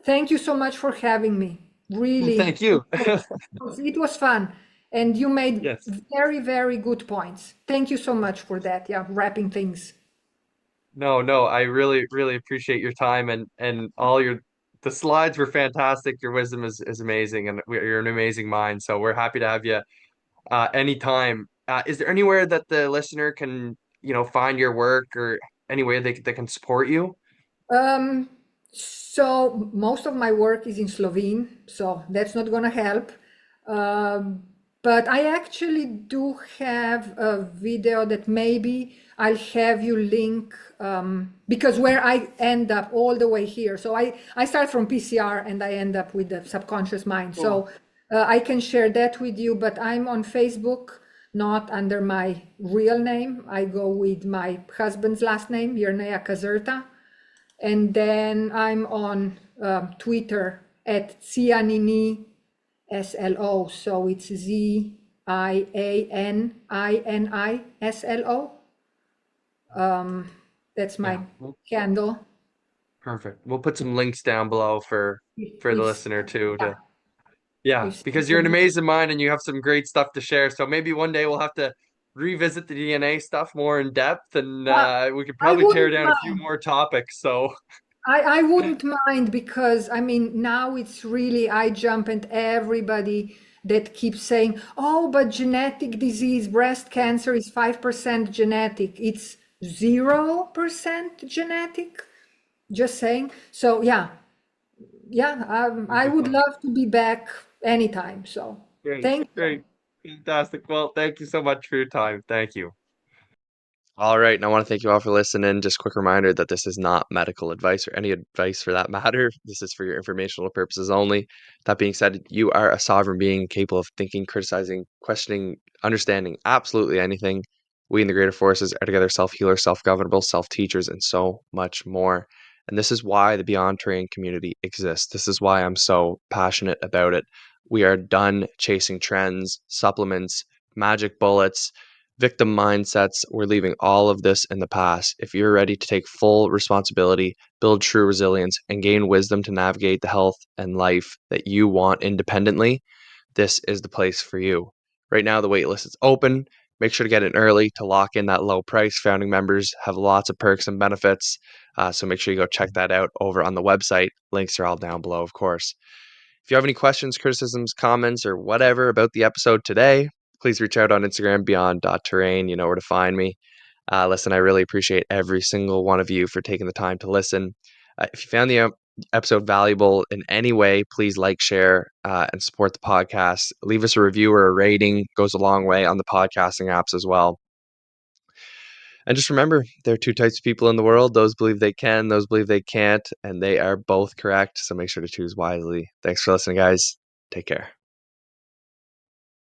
thank you so much for having me. Really, Thank you. it was fun. And you made Yes. very, very good points. Thank you so much for that. Yeah, wrapping things. No, no, I really, really appreciate your time and all your the slides were fantastic. Your wisdom is amazing, and you're an amazing mind. So we're happy to have you anytime. Is there anywhere that the listener can, find your work or any way they can support you? Um, so most of my work is in Slovene, so that's not gonna help. Um, but I actually do have a video that maybe I'll have you link, because where I end up all the way here. So I start from PCR and I end up with the subconscious mind. Cool. So I can share that with you, but I'm on Facebook, not under my real name. I go with my husband's last name, Jerneja Tomsic. And then I'm on Twitter at Zianini SLO. So it's ZIANINISLO. That's my Yeah. Well, handle. perfect. We'll put some links down below for the If, listener too yeah, to yeah, if because you're an somebody, amazing mind and you have some great stuff to share. So maybe one day we'll have to revisit the DNA stuff more in depth, and uh, we could I probably tear wouldn't down a few mind. more topics. So I wouldn't mind, because I mean, now it's really, I jump at everybody that keeps saying, oh, but genetic disease, breast cancer is 5% genetic. It's 0% genetic. Just saying. So yeah, it'll I be would fun. love to be back anytime. So Great, thank you. great, fantastic. Well, thank you so much for your time. Thank you. All right, and I want to thank you all for listening. Just a quick reminder that this is not medical advice or any advice for that matter. This is for your informational purposes only. That being said, you are a sovereign being capable of thinking, criticizing, questioning, understanding absolutely anything. We in the greater forces are together self-healers, self-governable, self-teachers, and so much more. And this is why the Beyond Terrain community exists. This is why I'm so passionate about it. We are done chasing trends, supplements, magic bullets, victim mindsets. We're leaving all of this in the past. If you're ready to take full responsibility, build true resilience, and gain wisdom to navigate the health and life that you want independently, this is the place for you. Right now, the waitlist is open. Make sure to get in early to lock in that low price. Founding members have lots of perks and benefits. So make sure you go check that out over on the website. Links are all down below, of course. If you have any questions, criticisms, comments, or whatever about the episode today, please reach out on Instagram, beyond.terrain. You know where to find me. Listen, I really appreciate every single one of you for taking the time to listen. If you found the episode valuable in any way, please like, share, and support the podcast. Leave us a review or a rating. Goes a long way on the podcasting apps as well. And just remember, there are two types of people in the world: those believe they can, those believe they can't, and they are both correct. So make sure to choose wisely. Thanks for listening, guys. Take care.